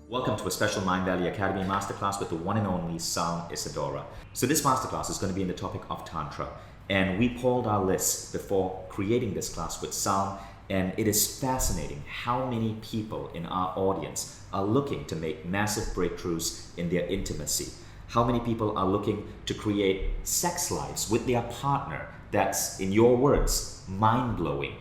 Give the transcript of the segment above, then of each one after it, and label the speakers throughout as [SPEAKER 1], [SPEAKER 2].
[SPEAKER 1] Welcome to a special Mindvalley Academy masterclass with the one and only Sam Isadora. So this masterclass is going to be in the topic of Tantra, and we polled our list before creating this class with Sam, and it is fascinating how many people in our audience are looking to make massive breakthroughs in their intimacy. How many people are looking to create sex lives with their partner that's, in your words, mind-blowing.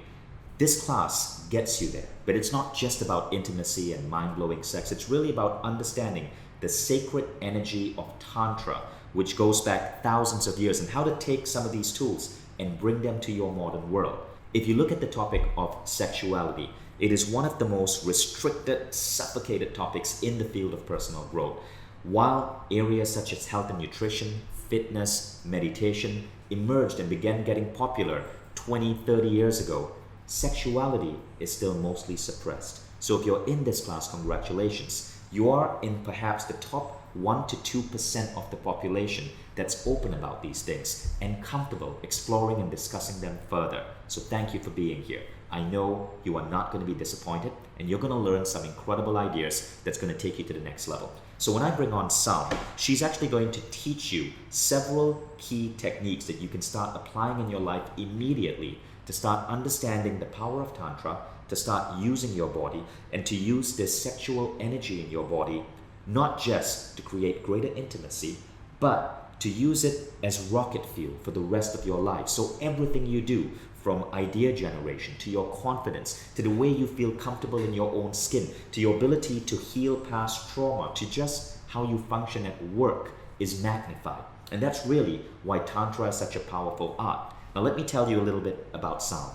[SPEAKER 1] This class gets you there, but it's not just about intimacy and mind-blowing sex. It's really about understanding the sacred energy of Tantra, which goes back thousands of years, and how to take some of these tools and bring them to your modern world. If you look at the topic of sexuality, it is one of the most restricted, suffocated topics in the field of personal growth. While areas such as health and nutrition, fitness, meditation emerged and began getting popular 20, 30 years ago, sexuality is still mostly suppressed. So if you're in this class, congratulations. You are in perhaps the top 1 to 2% of the population that's open about these things and comfortable exploring and discussing them further. So thank you for being here. I know you are not going to be disappointed, and you're going to learn some incredible ideas that's going to take you to the next level. So when I bring on Sam, she's actually going to teach you several key techniques that you can start applying in your life immediately to start understanding the power of Tantra, to start using your body, and to use this sexual energy in your body, not just to create greater intimacy, but to use it as rocket fuel for the rest of your life. So everything you do, from idea generation, to your confidence, to the way you feel comfortable in your own skin, to your ability to heal past trauma, to just how you function at work, is magnified. And that's really why Tantra is such a powerful art. Now let me tell you a little bit about Sam.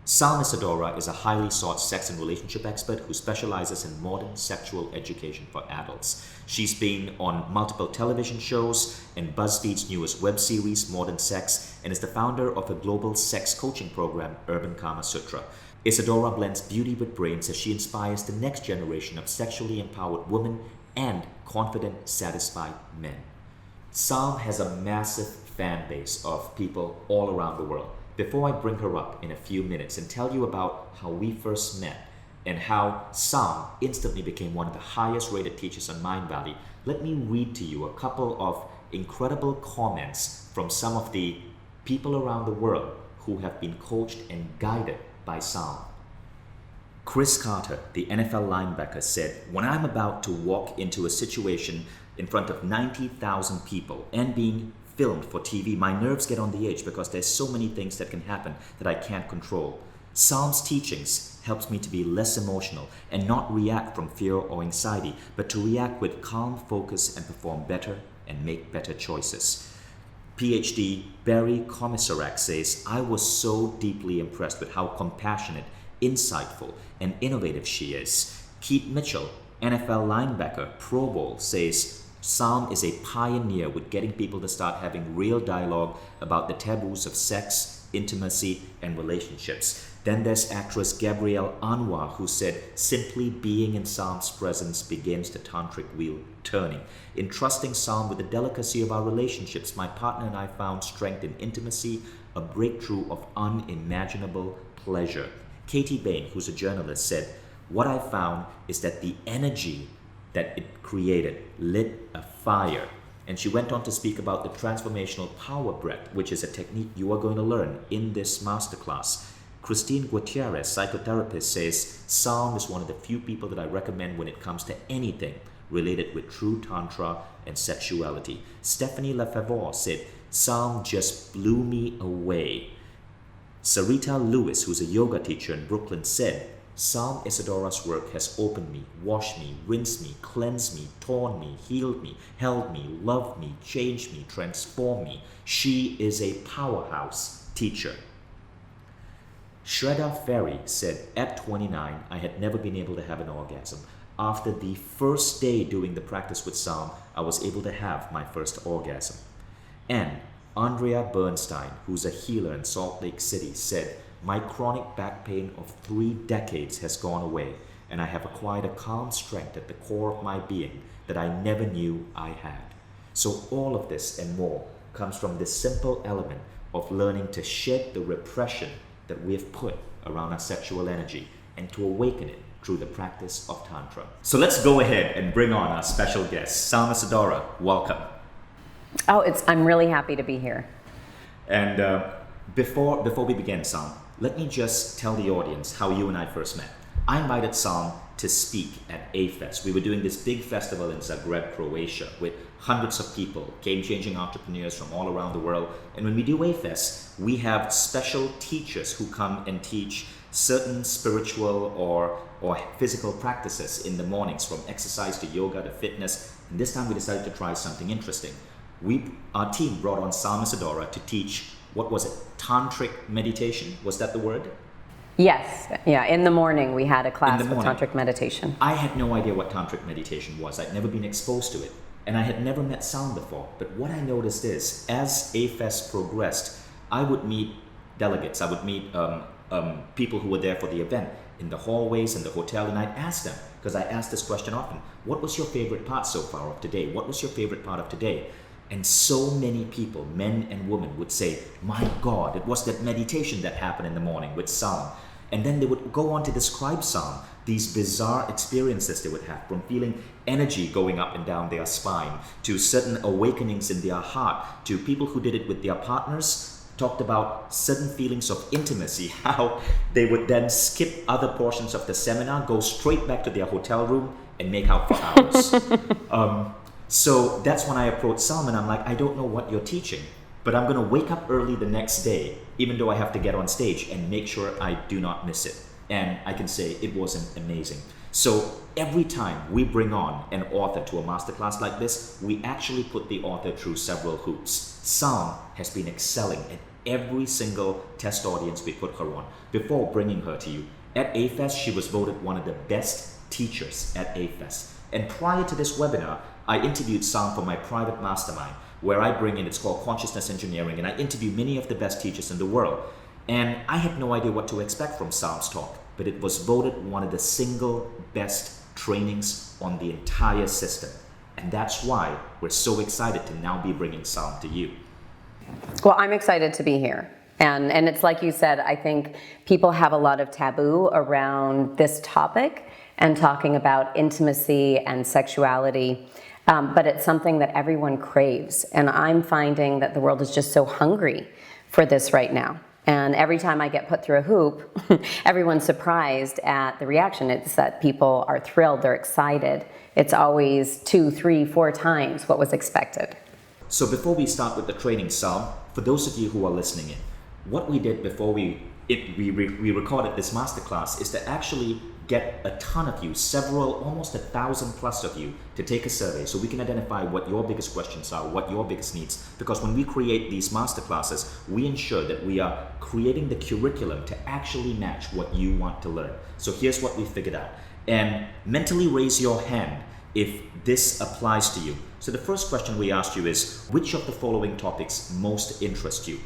[SPEAKER 1] Sam Isadora is a highly sought sex and relationship expert who specializes in modern sexual education for adults. She's been on multiple television shows and BuzzFeed's newest web series, Modern Sex, and is the founder of a global sex coaching program, Urban Kama Sutra. Isadora blends beauty with brains as she inspires the next generation of sexually empowered women and confident, satisfied men. Sam has a massive fan base of people all around the world. Before I bring her up in a few minutes and tell you about how we first met and how Sam instantly became one of the highest rated teachers on Mindvalley, let me read to you a couple of incredible comments from some of the people around the world who have been coached and guided by Sam. Chris Carter, the NFL linebacker, said, "When I'm about to walk into a situation in front of 90,000 people and being filmed for TV, my nerves get on the edge because there's so many things that can happen that I can't control. Sam's teachings helps me to be less emotional and not react from fear or anxiety, but to react with calm focus and perform better and make better choices." PhD Barry Komisarek says, "I was so deeply impressed with how compassionate, insightful, and innovative she is." Keith Mitchell, NFL linebacker, Pro Bowl, says, "Sam is a pioneer with getting people to start having real dialogue about the taboos of sex, intimacy, and relationships." Then there's actress Gabrielle Anwar, who said, "Simply being in Sam's presence begins the tantric wheel turning. In trusting Sam with the delicacy of our relationships, my partner and I found strength in intimacy, a breakthrough of unimaginable pleasure." Katie Bain, who's a journalist, said, "What I found is that the energy that it created lit a fire." And she went on to speak about the transformational power breath, which is a technique you are going to learn in this masterclass. Christine Gutierrez, psychotherapist, says, "Sam is one of the few people that I recommend when it comes to anything related with true Tantra and sexuality." Stephanie Lefevre said, "Sam just blew me away." Sarita Lewis, who's a yoga teacher in Brooklyn, said, "Sam Isadora's work has opened me, washed me, rinsed me, cleansed me, torn me, healed me, held me, loved me, changed me, transformed me. She is a powerhouse teacher." Shredda Ferry said, "At 29, I had never been able to have an orgasm. After the first day doing the practice with Sam, I was able to have my first orgasm." And Andrea Bernstein, who's a healer in Salt Lake City, said, "My chronic back pain of 3 decades has gone away, and I have acquired a calm strength at the core of my being that I never knew I had." So all of this and more comes from this simple element of learning to shed the repression that we have put around our sexual energy and to awaken it through the practice of Tantra. So let's go ahead and bring on our special guest, Sam Isadora. Welcome.
[SPEAKER 2] I'm really happy to be here.
[SPEAKER 1] And before we begin, Sam, let me just tell the audience how you and I first met. I invited Sam to speak at A-Fest. We were doing this big festival in Zagreb, Croatia, with hundreds of people, game-changing entrepreneurs from all around the world. And when we do A-Fest, we have special teachers who come and teach certain spiritual or physical practices in the mornings, from exercise to yoga to fitness. And this time we decided to try something interesting. Our team brought on Sam Isadora to teach, what was it, tantric meditation? Was that the word?
[SPEAKER 2] Yes, yeah, in the morning we had a class with tantric meditation.
[SPEAKER 1] I had no idea what tantric meditation was. I'd never been exposed to it. And I had never met Sam before. But what I noticed is, as A-Fest progressed, I would meet delegates. I would meet people who were there for the event in the hallways and the hotel, and I'd ask them, because I ask this question often, what was your favorite part so far of today? What was your favorite part of today? And so many people, men and women, would say, my God, it was that meditation that happened in the morning with Sam. And then they would go on to describe Sam, these bizarre experiences they would have, from feeling energy going up and down their spine, to certain awakenings in their heart, to people who did it with their partners, talked about certain feelings of intimacy, how they would then skip other portions of the seminar, go straight back to their hotel room and make out for hours. So that's when I approached Sam and I'm like, I don't know what you're teaching, but I'm gonna wake up early the next day, even though I have to get on stage, and make sure I do not miss it. And I can say it was amazing. So every time we bring on an author to a masterclass like this, we actually put the author through several hoops. Sam has been excelling at every single test audience we put her on. Before bringing her to you, at A-Fest, she was voted one of the best teachers at A-Fest. And prior to this webinar, I interviewed Sam for my private mastermind, where I bring in, it's called Consciousness Engineering, and I interview many of the best teachers in the world. And I had no idea what to expect from Sam's talk, but it was voted one of the single best trainings on the entire system. And that's why we're so excited to now be bringing Sam to you.
[SPEAKER 2] Well, I'm excited to be here. And it's like you said, I think people have a lot of taboo around this topic and talking about intimacy and sexuality. But it's something that everyone craves. And I'm finding that the world is just so hungry for this right now. And every time I get put through a hoop, everyone's surprised at the reaction. It's that people are thrilled, they're excited. It's always 2, 3, 4 times what was expected.
[SPEAKER 1] So before we start with the training, Sam, for those of you who are listening in, what we did before we recorded this masterclass is to actually get a ton of you, almost 1,000 plus of you, to take a survey so we can identify what your biggest questions are, what your biggest needs. Because when we create these masterclasses, we ensure that we are creating the curriculum to actually match what you want to learn. So here's what we figured out. And mentally raise your hand if this applies to you. So the first question we asked you is, which of the following topics most interest you?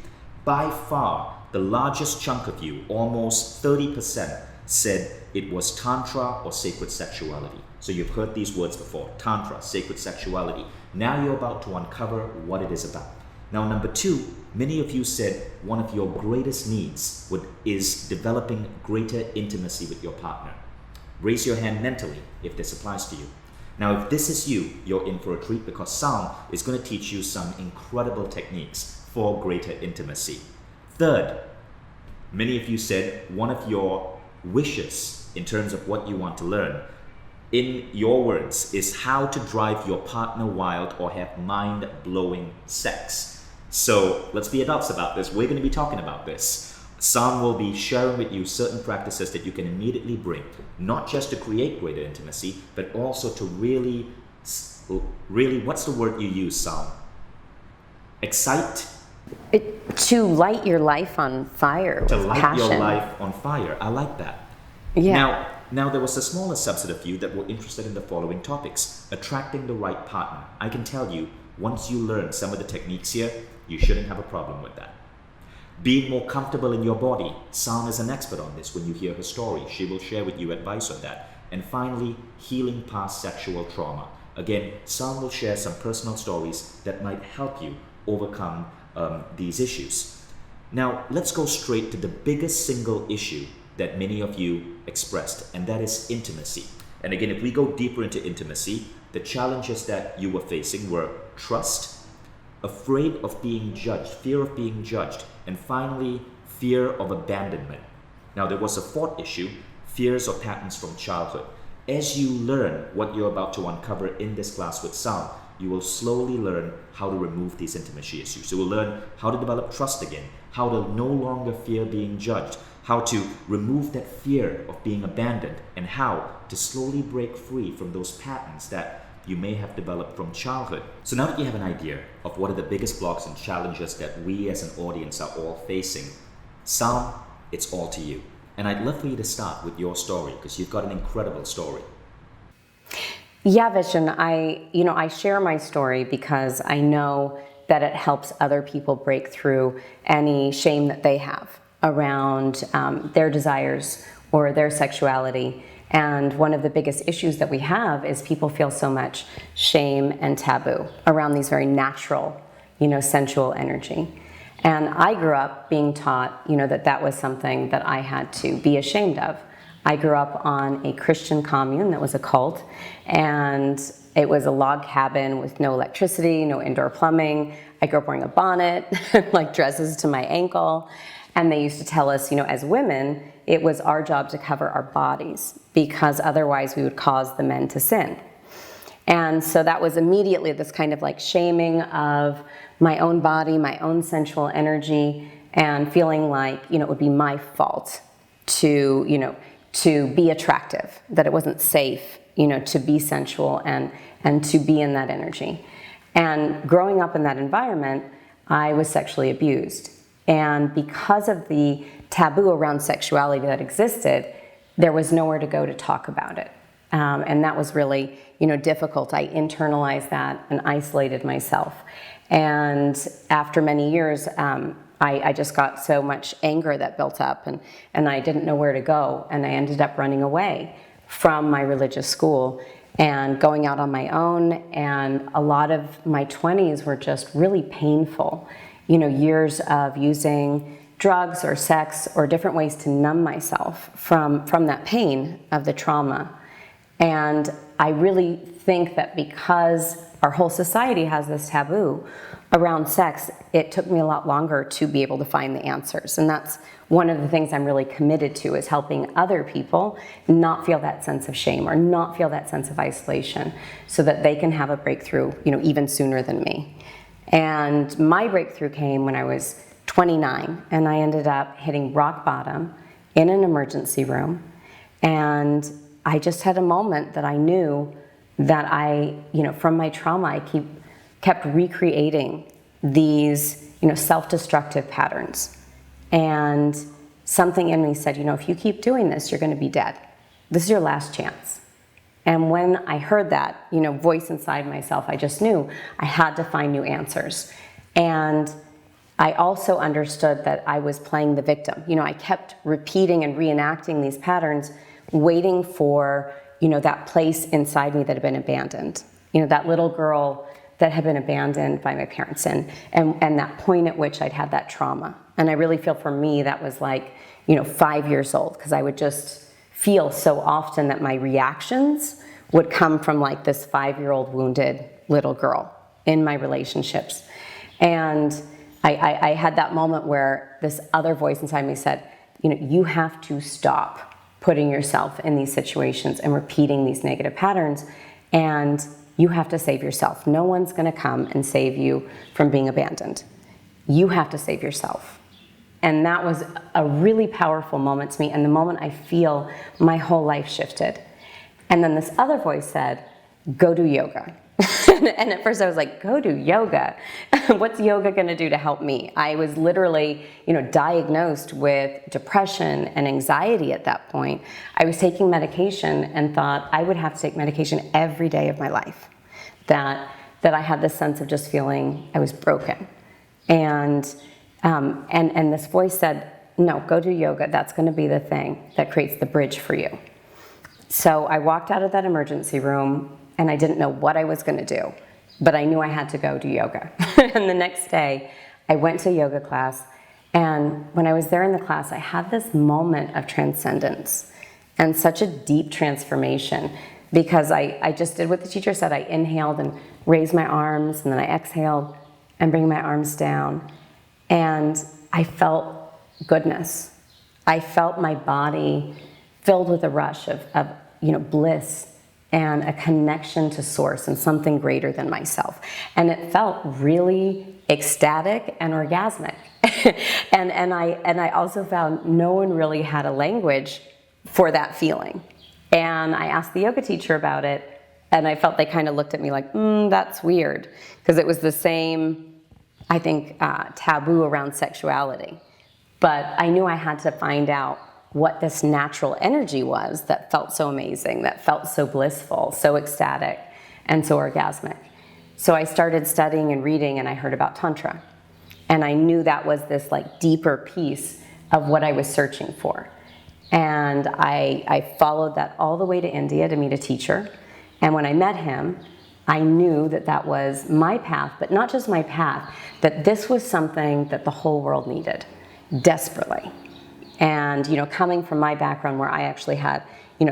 [SPEAKER 1] By far, the largest chunk of you, almost 30%, said it was Tantra or sacred sexuality. So you've heard these words before, Tantra, sacred sexuality. Now you're about to uncover what it is about. Now, number 2, many of you said one of your greatest needs is developing greater intimacy with your partner. Raise your hand mentally if this applies to you. Now, if this is you, you're in for a treat, because Sam is going to teach you some incredible techniques for greater intimacy. Third, many of you said one of your wishes in terms of what you want to learn, in your words, is how to drive your partner wild or have mind-blowing sex. So let's be adults about this. We're going to be talking about this. Sam will be sharing with you certain practices that you can immediately bring, not just to create greater intimacy, but also to really, what's the word you use, Sam? Excite?
[SPEAKER 2] To light your life on fire.
[SPEAKER 1] To light
[SPEAKER 2] passion.
[SPEAKER 1] your life on fire. I like that.
[SPEAKER 2] Yeah.
[SPEAKER 1] Now there was a smaller subset of you that were interested in the following topics. Attracting the right partner. I can tell you, once you learn some of the techniques here, you shouldn't have a problem with that. Being more comfortable in your body. Sam is an expert on this. When you hear her story, she will share with you advice on that. And finally, healing past sexual trauma. Again, Sam will share some personal stories that might help you overcome these issues. Now, let's go straight to the biggest single issue that many of you expressed, and that is intimacy. And again, if we go deeper into intimacy, the challenges that you were facing were trust, afraid of being judged, fear of being judged, and finally, fear of abandonment. Now, there was a fourth issue, fears or patterns from childhood. As you learn what you're about to uncover in this class with Sam, you will slowly learn how to remove these intimacy issues. You will learn how to develop trust again, how to no longer fear being judged, how to remove that fear of being abandoned, and how to slowly break free from those patterns that you may have developed from childhood. So now that you have an idea of what are the biggest blocks and challenges that we as an audience are all facing, Sam, it's all to you. And I'd love for you to start with your story, because you've got an incredible story.
[SPEAKER 2] Yeah, Vishen, I share my story because I know that it helps other people break through any shame that they have around their desires or their sexuality. And one of the biggest issues that we have is people feel so much shame and taboo around these very natural, sensual energy. And I grew up being taught, that was something that I had to be ashamed of. I grew up on a Christian commune that was a cult, and it was a log cabin with no electricity, no indoor plumbing. I grew up wearing a bonnet, like dresses to my ankle, and they used to tell us, as women, it was our job to cover our bodies because otherwise we would cause the men to sin. And so that was immediately this kind of like shaming of my own body, my own sensual energy, and feeling like, it would be my fault to be attractive, that it wasn't safe, to be sensual and to be in that energy. And growing up in that environment, I was sexually abused. And because of the taboo around sexuality that existed, there was nowhere to go to talk about it. And that was really, difficult. I internalized that and isolated myself. And after many years, I just got so much anger that built up, and I didn't know where to go. And I ended up running away from my religious school and going out on my own. And a lot of my 20s were just really painful, years of using drugs or sex or different ways to numb myself from that pain of the trauma. And I really think that because our whole society has this taboo around sex, it took me a lot longer to be able to find the answers. And that's one of the things I'm really committed to, is helping other people not feel that sense of shame or not feel that sense of isolation so that they can have a breakthrough, even sooner than me. And my breakthrough came when I was 29, and I ended up hitting rock bottom in an emergency room. And I just had a moment that I knew that from my trauma, I kept recreating these, self-destructive patterns. And something in me said, if you keep doing this, you're going to be dead. This is your last chance. And when I heard that, voice inside myself, I just knew I had to find new answers. And I also understood that I was playing the victim. I kept repeating and reenacting these patterns, waiting for, that place inside me that had been abandoned. That little girl that had been abandoned by my parents, and that point at which I'd had that trauma. And I really feel for me that was like, 5 years old, because I would just feel so often that my reactions would come from like this 5-year-old wounded little girl in my relationships. And I had that moment where this other voice inside me said, you have to stop putting yourself in these situations and repeating these negative patterns, and you have to save yourself. No one's going to come and save you from being abandoned. You have to save yourself. And that was a really powerful moment to me, and the moment I feel my whole life shifted. And then this other voice said, go do yoga. And at first I was like, go do yoga? What's yoga going to do to help me? I was literally, diagnosed with depression and anxiety at that point. I was taking medication and thought I would have to take medication every day of my life. That I had this sense of just feeling I was broken. And this voice said, no, go do yoga. That's going to be the thing that creates the bridge for you. So I walked out of that emergency room, and I didn't know what I was going to do, but I knew I had to go do yoga. And the next day, I went to yoga class, And when I was there in the class, I had this moment of transcendence and such a deep transformation, because I just did what the teacher said. I inhaled and raised my arms, and then I exhaled and bring my arms down. And I felt goodness. I felt my body filled with a rush of bliss and a connection to source and something greater than myself. And it felt really ecstatic and orgasmic. and I also found no one really had a language for that feeling. And I asked the yoga teacher about it, and I felt they kind of looked at me like, that's weird, because it was the same, I think, taboo around sexuality. But I knew I had to find out what this natural energy was that felt so amazing, that felt so blissful, so ecstatic, and so orgasmic. So I started studying and reading, and I heard about Tantra. And I knew that was this like deeper piece of what I was searching for. And I followed that all the way to India to meet a teacher. And when I met him, I knew that that was my path, but not just my path, that this was something that the whole world needed desperately. And, coming from my background where I actually had,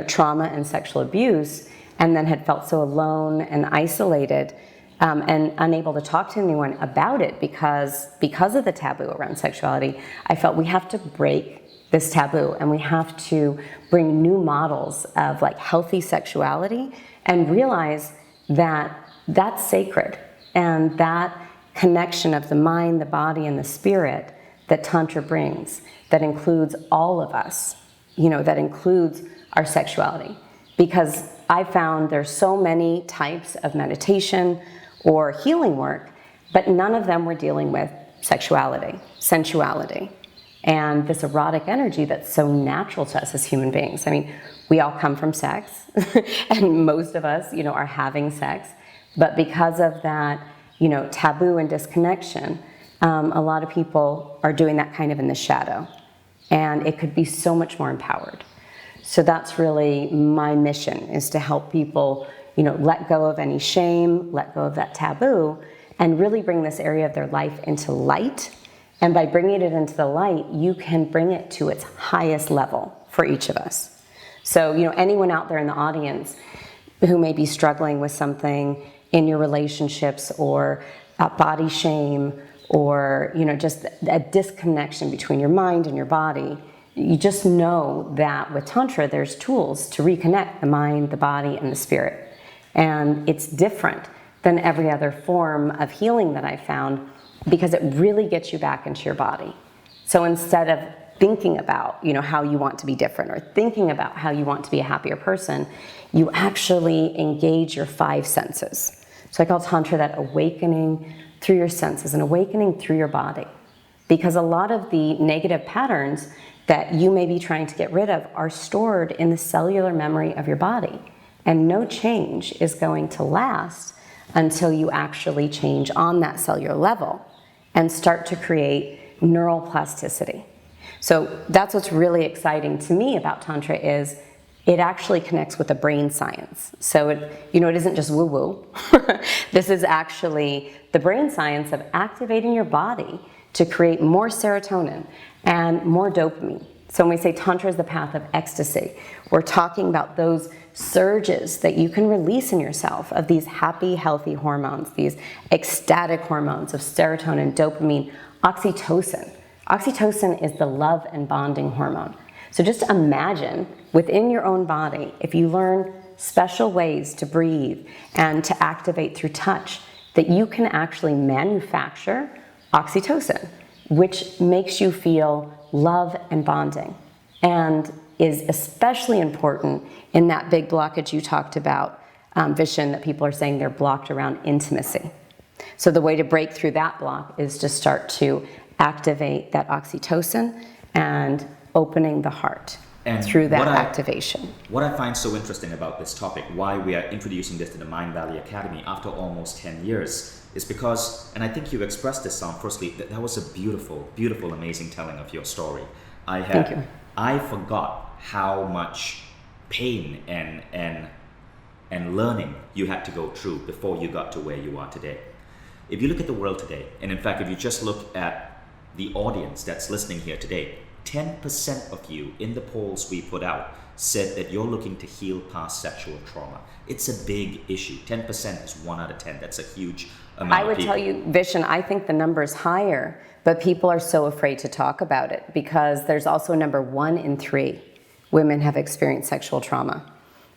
[SPEAKER 2] trauma and sexual abuse, and then had felt so alone and isolated, and unable to talk to anyone about it because of the taboo around sexuality, I felt we have to break this taboo, and we have to bring new models of like healthy sexuality and realize that that's sacred, and that connection of the mind, the body, and the spirit that Tantra brings, that includes all of us, that includes our sexuality. Because I found there's so many types of meditation or healing work, but none of them were dealing with sexuality, sensuality, and this erotic energy that's so natural to us as human beings. I mean, we all come from sex, and most of us, are having sex, but because of that, taboo and disconnection, a lot of people are doing that kind of in the shadow, and it could be so much more empowered. So that's really my mission, is to help people, let go of any shame, let go of that taboo, and really bring this area of their life into light. And by bringing it into the light, you can bring it to its highest level for each of us. So, anyone out there in the audience who may be struggling with something in your relationships, or body shame, or, just a disconnection between your mind and your body, you just know that with Tantra, there's tools to reconnect the mind, the body, and the spirit. And it's different than every other form of healing that I found, because it really gets you back into your body. So instead of thinking about, how you want to be different, or thinking about how you want to be a happier person, you actually engage your 5 senses. So I call Tantra that awakening through your senses, and awakening through your body. Because a lot of the negative patterns that you may be trying to get rid of are stored in the cellular memory of your body. And no change is going to last until you actually change on that cellular level and start to create neural plasticity. So that's what's really exciting to me about Tantra, is it actually connects with the brain science. So it isn't just woo-woo. This is actually the brain science of activating your body to create more serotonin and more dopamine. So when we say Tantra is the path of ecstasy, we're talking about those surges that you can release in yourself of these happy, healthy hormones, these ecstatic hormones of serotonin, dopamine, oxytocin. Oxytocin is the love and bonding hormone. So just imagine within your own body, if you learn special ways to breathe and to activate through touch, that you can actually manufacture oxytocin, which makes you feel love and bonding, and is especially important in that big blockage you talked about, Vishen, that people are saying they're blocked around intimacy. So the way to break through that block is to start to activate that oxytocin and opening the heart through that activation.
[SPEAKER 1] What I find so interesting about this topic, why we are introducing this to the Mindvalley Academy after almost 10 years, is because, and I think you expressed this, firstly, that was a beautiful, beautiful, amazing telling of your story.
[SPEAKER 2] Thank you.
[SPEAKER 1] I forgot how much pain and learning you had to go through before you got to where you are today. If you look at the world today, and in fact, if you just look at the audience that's listening here today, 10% of you in the polls we put out said that you're looking to heal past sexual trauma. It's a big issue. 10% is 1 out of 10. That's a huge amount
[SPEAKER 2] I would
[SPEAKER 1] of people.
[SPEAKER 2] tell you, Vishen, I think the number's higher, but people are so afraid to talk about it because there's also number 1 in 3 women have experienced sexual trauma.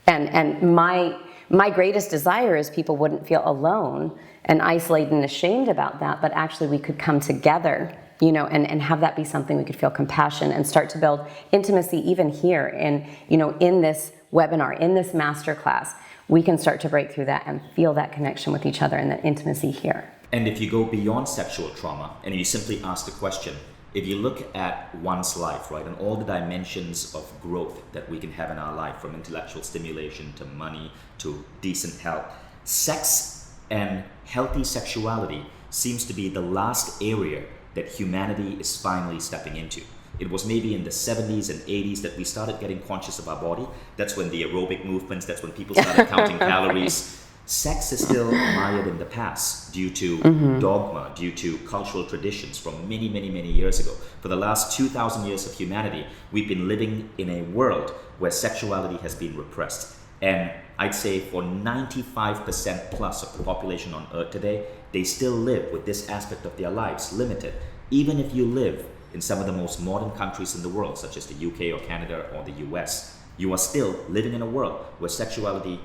[SPEAKER 2] And my greatest desire is people wouldn't feel alone and isolated and ashamed about that, but actually we could come together, you know, and have that be something we could feel compassion and start to build intimacy even here in, you know, in this webinar, in this masterclass. We can start to break through that and feel that connection with each other and that intimacy here.
[SPEAKER 1] And if you go beyond sexual trauma and you simply ask the question, if you look at one's life, right, and all the dimensions of growth that we can have in our life, from intellectual stimulation to money to decent health, sex and healthy sexuality seems to be the last area that humanity is finally stepping into. It was maybe in the 70s and 80s that we started getting conscious of our body. That's when the aerobic movements, that's when people started counting calories. Sex is still mired in the past due to dogma, due to cultural traditions from many, many, many years ago. For the last 2,000 years of humanity, we've been living in a world where sexuality has been repressed. And I'd say for 95% plus of the population on Earth today, they still live with this aspect of their lives limited. Even if you live in some of the most modern countries in the world, such as the UK or Canada or the US, you are still living in a world where sexuality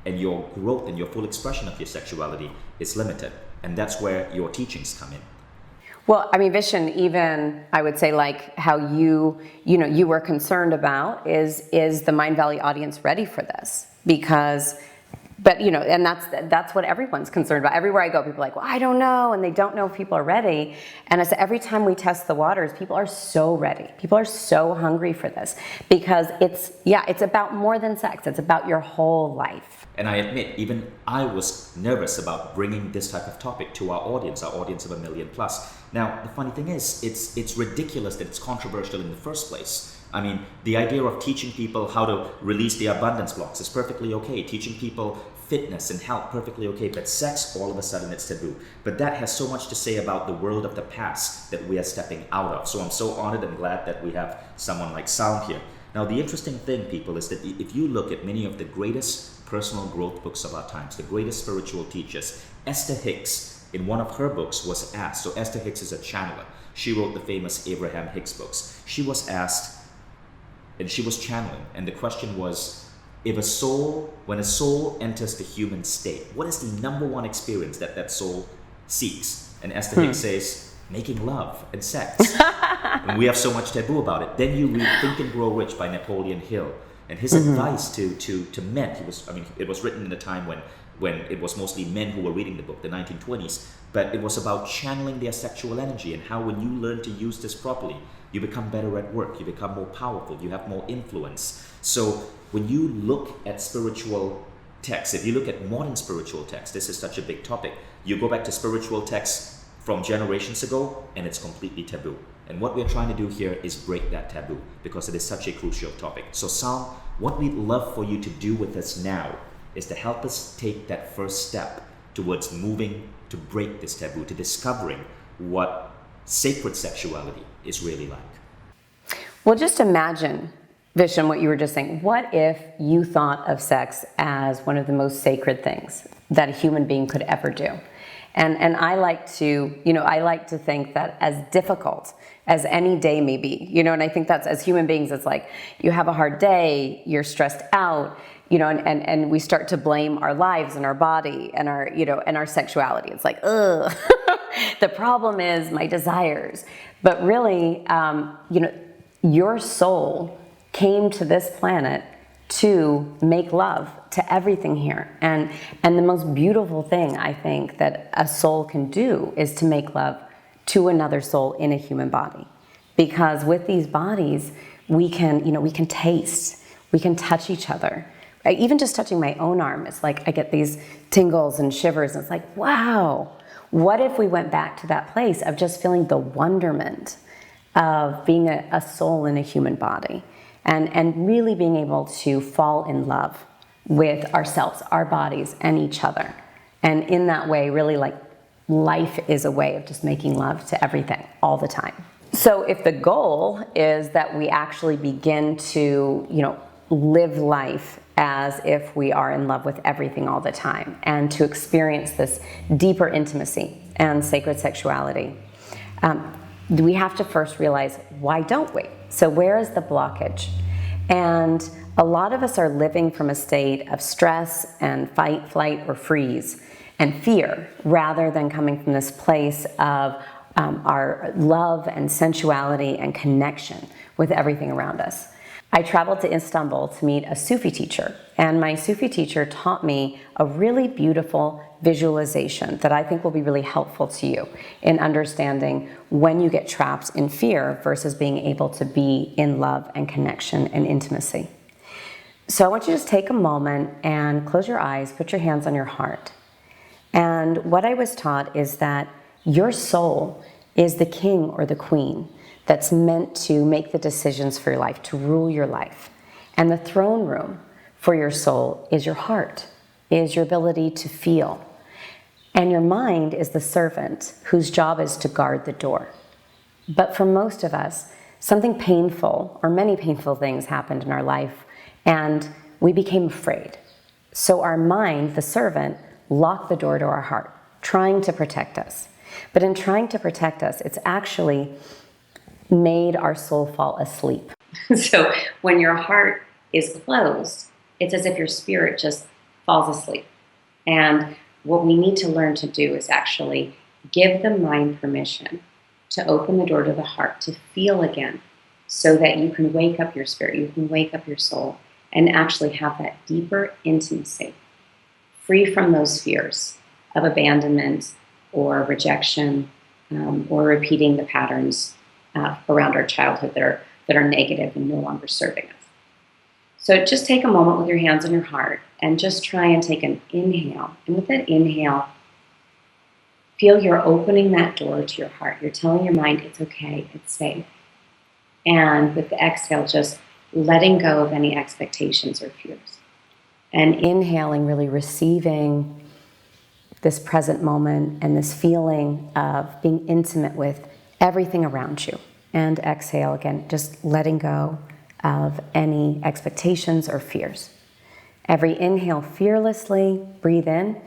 [SPEAKER 1] and your growth and your full expression of your sexuality is limited. And that's where your teachings come in.
[SPEAKER 2] Well, I mean, Vishen, even I would say like how you were concerned about is the Mindvalley audience ready for this? Because, but you know, and that's what everyone's concerned about. Everywhere I go, people are like, well, I don't know, and they don't know if people are ready. And I said, every time we test the waters, people are so ready. People are so hungry for this because it's about more than sex. It's about your whole life.
[SPEAKER 1] And I admit, even I was nervous about bringing this type of topic to our audience of 1 million plus. Now, the funny thing is, it's ridiculous that it's controversial in the first place. I mean, the idea of teaching people how to release the abundance blocks is perfectly okay. Teaching people fitness and health, perfectly okay. But sex, all of a sudden, it's taboo. But that has so much to say about the world of the past that we are stepping out of. So I'm so honored and glad that we have someone like Sound here. Now, the interesting thing, people, is that if you look at many of the greatest personal growth books of our times, the greatest spiritual teachers, Esther Hicks, in one of her books, was asked, so Esther Hicks is a channeler. She wrote the famous Abraham Hicks books. She was asked, and she was channeling, and the question was, when a soul enters the human state, what is the number one experience that soul seeks? And Esther Hicks says, making love and sex. And we have so much taboo about it. Then you read Think and Grow Rich by Napoleon Hill. And his advice to men, it was written in a time when it was mostly men who were reading the book, the 1920s, but it was about channeling their sexual energy and how when you learn to use this properly, you become better at work, you become more powerful, you have more influence. So when you look at spiritual texts, if you look at modern spiritual texts, this is such a big topic, you go back to spiritual texts from generations ago and it's completely taboo. And what we're trying to do here is break that taboo because it is such a crucial topic. So Sal, what we'd love for you to do with us now is to help us take that first step towards moving to break this taboo, to discovering what sacred sexuality is really like.
[SPEAKER 2] Well, just imagine, Vishen, what you were just saying. What if you thought of sex as one of the most sacred things that a human being could ever do? And I like to think that as difficult as any day may be, and I think that's, as human beings, it's like you have a hard day, you're stressed out, and we start to blame our lives and our body and our sexuality. It's like, ugh, the problem is my desires. But really, your soul came to this planet to make love to everything here. And the most beautiful thing I think that a soul can do is to make love to another soul in a human body. Because with these bodies, we can taste, we can touch each other. Even just touching my own arm, it's like I get these tingles and shivers, and it's like, wow, what if we went back to that place of just feeling the wonderment of being a soul in a human body? And really being able to fall in love with ourselves, our bodies, and each other. And in that way, really like life is a way of just making love to everything all the time. So if the goal is that we actually begin to, live life as if we are in love with everything all the time, and to experience this deeper intimacy and sacred sexuality, we have to first realize, why don't we? So where is the blockage? And a lot of us are living from a state of stress and fight, flight, or freeze and fear, rather than coming from this place of our love and sensuality and connection with everything around us. I traveled to Istanbul to meet a Sufi teacher, and my Sufi teacher taught me a really beautiful visualization that I think will be really helpful to you in understanding when you get trapped in fear versus being able to be in love and connection and intimacy. So I want you to just take a moment and close your eyes, put your hands on your heart. And what I was taught is that your soul is the king or the queen that's meant to make the decisions for your life, to rule your life. And the throne room for your soul is your heart, is your ability to feel. And your mind is the servant whose job is to guard the door. But for most of us, something painful, or many painful things, happened in our life, and we became afraid. So our mind, the servant, locked the door to our heart, trying to protect us. But in trying to protect us, it's actually made our soul fall asleep. So when your heart is closed, it's as if your spirit just falls asleep. And what we need to learn to do is actually give the mind permission to open the door to the heart, to feel again, so that you can wake up your spirit, you can wake up your soul, and actually have that deeper intimacy, free from those fears of abandonment or rejection, or repeating the patterns around our childhood that are negative and no longer serving us. So just take a moment with your hands on your heart and just try and take an inhale. And with that inhale, feel you're opening that door to your heart. You're telling your mind it's okay, it's safe. And with the exhale, just letting go of any expectations or fears. And inhaling, really receiving this present moment and this feeling of being intimate with everything around you. And exhale again, just letting go of any expectations or fears. Every inhale, fearlessly breathe in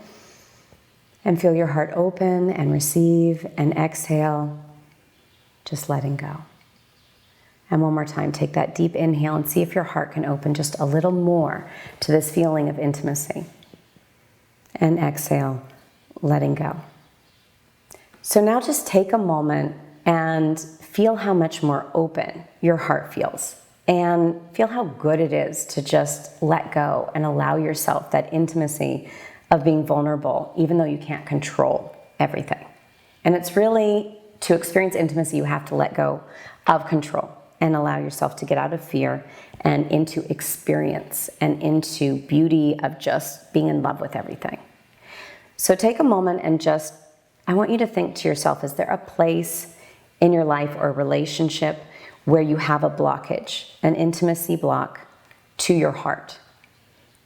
[SPEAKER 2] and feel your heart open and receive, and exhale, just letting go. And one more time, take that deep inhale and see if your heart can open just a little more to this feeling of intimacy. And exhale, letting go. So now just take a moment and feel how much more open your heart feels, and feel how good it is to just let go and allow yourself that intimacy of being vulnerable, even though you can't control everything. And it's really, to experience intimacy, you have to let go of control and allow yourself to get out of fear and into experience and into beauty of just being in love with everything. So take a moment and just, I want you to think to yourself, is there a place in your life or relationship where you have a blockage, an intimacy block to your heart?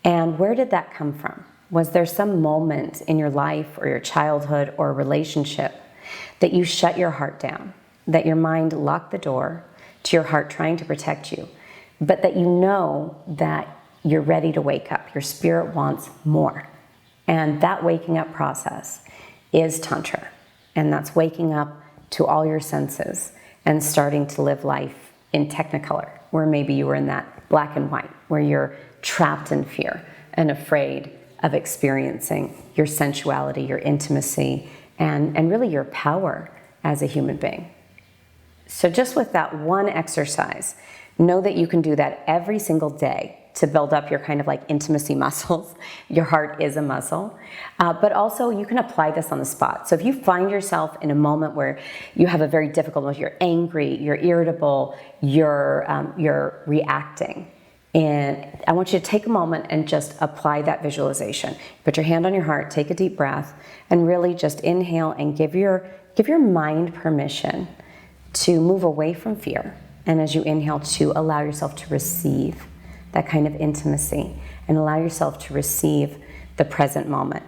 [SPEAKER 2] And where did that come from? Was there some moment in your life or your childhood or relationship that you shut your heart down, that your mind locked the door to your heart trying to protect you, but that you know that you're ready to wake up, your spirit wants more? And that waking up process is Tantra. And that's waking up to all your senses and starting to live life in Technicolor, where maybe you were in that black and white, where you're trapped in fear and afraid of experiencing your sensuality, your intimacy, and really your power as a human being. So just with that one exercise, know that you can do that every single day to build up your kind of like intimacy muscles. Your heart is a muscle, but also you can apply this on the spot. So if you find yourself in a moment where you have a very difficult moment, you're angry, you're irritable, you're reacting, and I want you to take a moment and just apply that visualization. Put your hand on your heart, take a deep breath, and really just inhale and give your mind permission to move away from fear. And as you inhale, to allow yourself to receive that kind of intimacy and allow yourself to receive the present moment.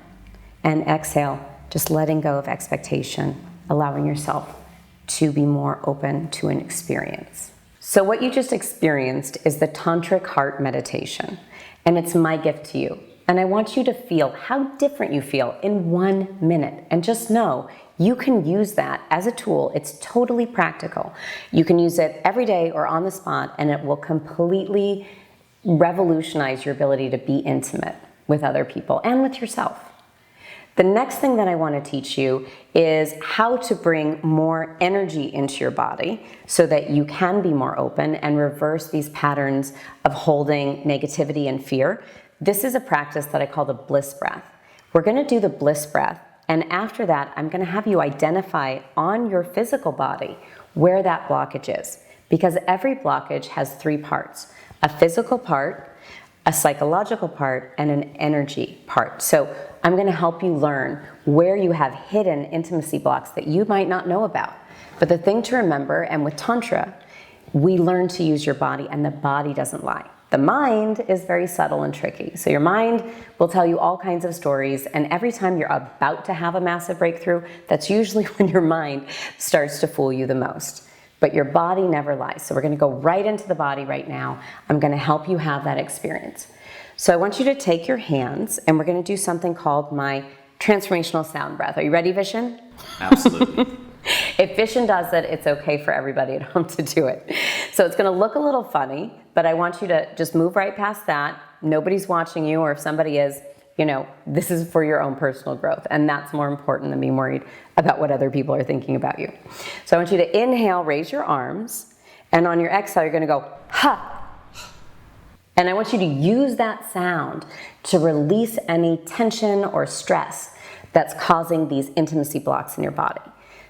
[SPEAKER 2] And exhale, just letting go of expectation, allowing yourself to be more open to an experience. So what you just experienced is the Tantric Heart Meditation, and it's my gift to you. And I want you to feel how different you feel in 1 minute. And just know, you can use that as a tool. It's totally practical. You can use it every day or on the spot, and it will completely revolutionize your ability to be intimate with other people and with yourself. The next thing that I want to teach you is how to bring more energy into your body so that you can be more open and reverse these patterns of holding negativity and fear. This is a practice that I call the bliss breath. We're going to do the bliss breath, and after that, I'm going to have you identify on your physical body where that blockage is, because every blockage has 3 parts: a physical part, a psychological part, and an energy part. So I'm going to help you learn where you have hidden intimacy blocks that you might not know about. But the thing to remember, and with Tantra, we learn to use your body, and the body doesn't lie. The mind is very subtle and tricky. So your mind will tell you all kinds of stories, and every time you're about to have a massive breakthrough, that's usually when your mind starts to fool you the most. But your body never lies. So we're going to go right into the body right now. I'm going to help you have that experience. So I want you to take your hands, and we're going to do something called my transformational sound breath. Are you ready, Vishen?
[SPEAKER 1] Absolutely.
[SPEAKER 2] If Vishen does it, it's okay for everybody at home to do it. So it's going to look a little funny, but I want you to just move right past that. Nobody's watching you, or if somebody is, this is for your own personal growth, and that's more important than being worried about what other people are thinking about you. So I want you to inhale, raise your arms, and on your exhale, you're going to go, ha. And I want you to use that sound to release any tension or stress that's causing these intimacy blocks in your body.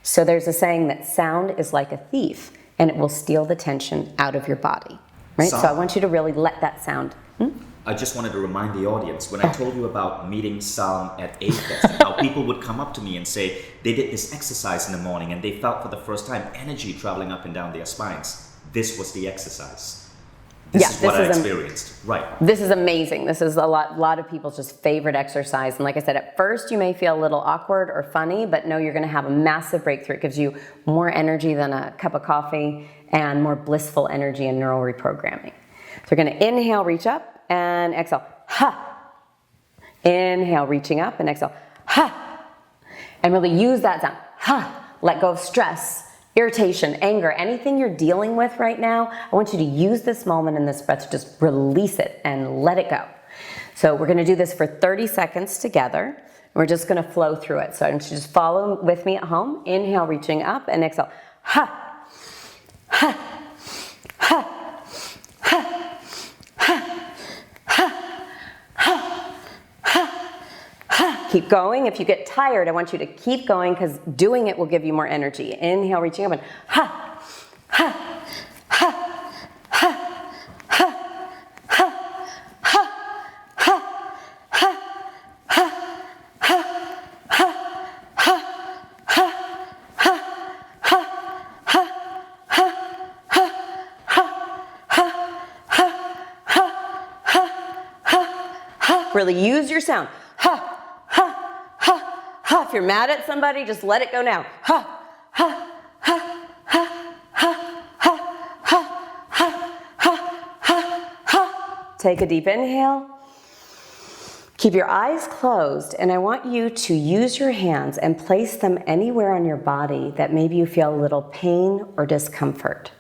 [SPEAKER 2] So there's a saying that sound is like a thief, and it will steal the tension out of your body, right? So I want you to really let that sound.
[SPEAKER 1] I just wanted to remind the audience, when I told you about meeting Sam at A-Fest, and how people would come up to me and say they did this exercise in the morning and they felt for the first time energy traveling up and down their spines. This was the exercise. This is what I experienced. Right.
[SPEAKER 2] This is amazing. This is a lot of people's just favorite exercise. And like I said, at first you may feel a little awkward or funny, but no, you're going to have a massive breakthrough. It gives you more energy than a cup of coffee and more blissful energy and neural reprogramming. So we're going to inhale, reach up, and exhale. Ha. Inhale, reaching up, and exhale. Ha. And really use that sound. Ha. Let go of stress, irritation, anger, anything you're dealing with right now. I want you to use this moment and this breath to just release it and let it go. So we're going to do this for 30 seconds together. We're just going to flow through it. So I want you to just follow with me at home. Inhale, reaching up, and exhale. Ha. Ha. Ha. Keep going. If you get tired, I want you to keep going, because doing it will give you more energy. Inhale, reaching up, and ha, ha, ha, ha, ha, ha, ha, ha, really use your sound. Ha. If you're mad at somebody, just let it go now. Ha, ha, ha, ha, ha, ha, ha, ha, ha, ha. Take a deep inhale. Keep your eyes closed, and I want you to use your hands and place them anywhere on your body that maybe you feel a little pain or discomfort.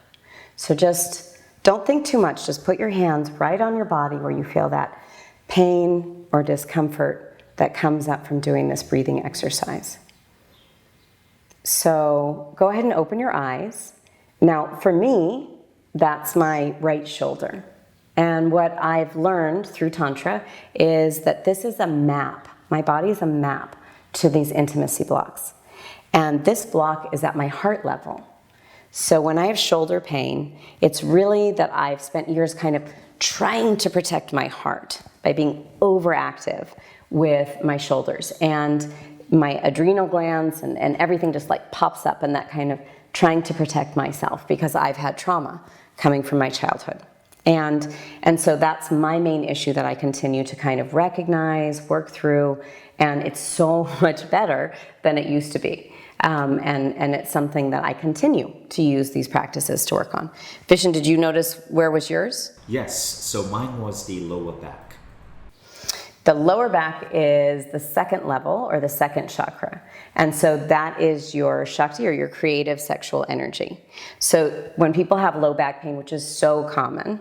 [SPEAKER 2] So just don't think too much. Just put your hands right on your body where you feel that pain or discomfort that comes up from doing this breathing exercise. So go ahead and open your eyes. Now, for me, that's my right shoulder. And what I've learned through Tantra is that this is a map. My body is a map to these intimacy blocks. And this block is at my heart level. So when I have shoulder pain, it's really that I've spent years kind of trying to protect my heart by being overactive with my shoulders, and my adrenal glands and everything just like pops up, and that kind of trying to protect myself because I've had trauma coming from my childhood. And so that's my main issue that I continue to kind of recognize, work through, and it's so much better than it used to be. And it's something that I continue to use these practices to work on. Vishen, did you notice where was yours?
[SPEAKER 1] Yes, so mine was the lower back.
[SPEAKER 2] The lower back is the second level, or the second chakra. And so that is your Shakti, or your creative sexual energy. So when people have low back pain, which is so common,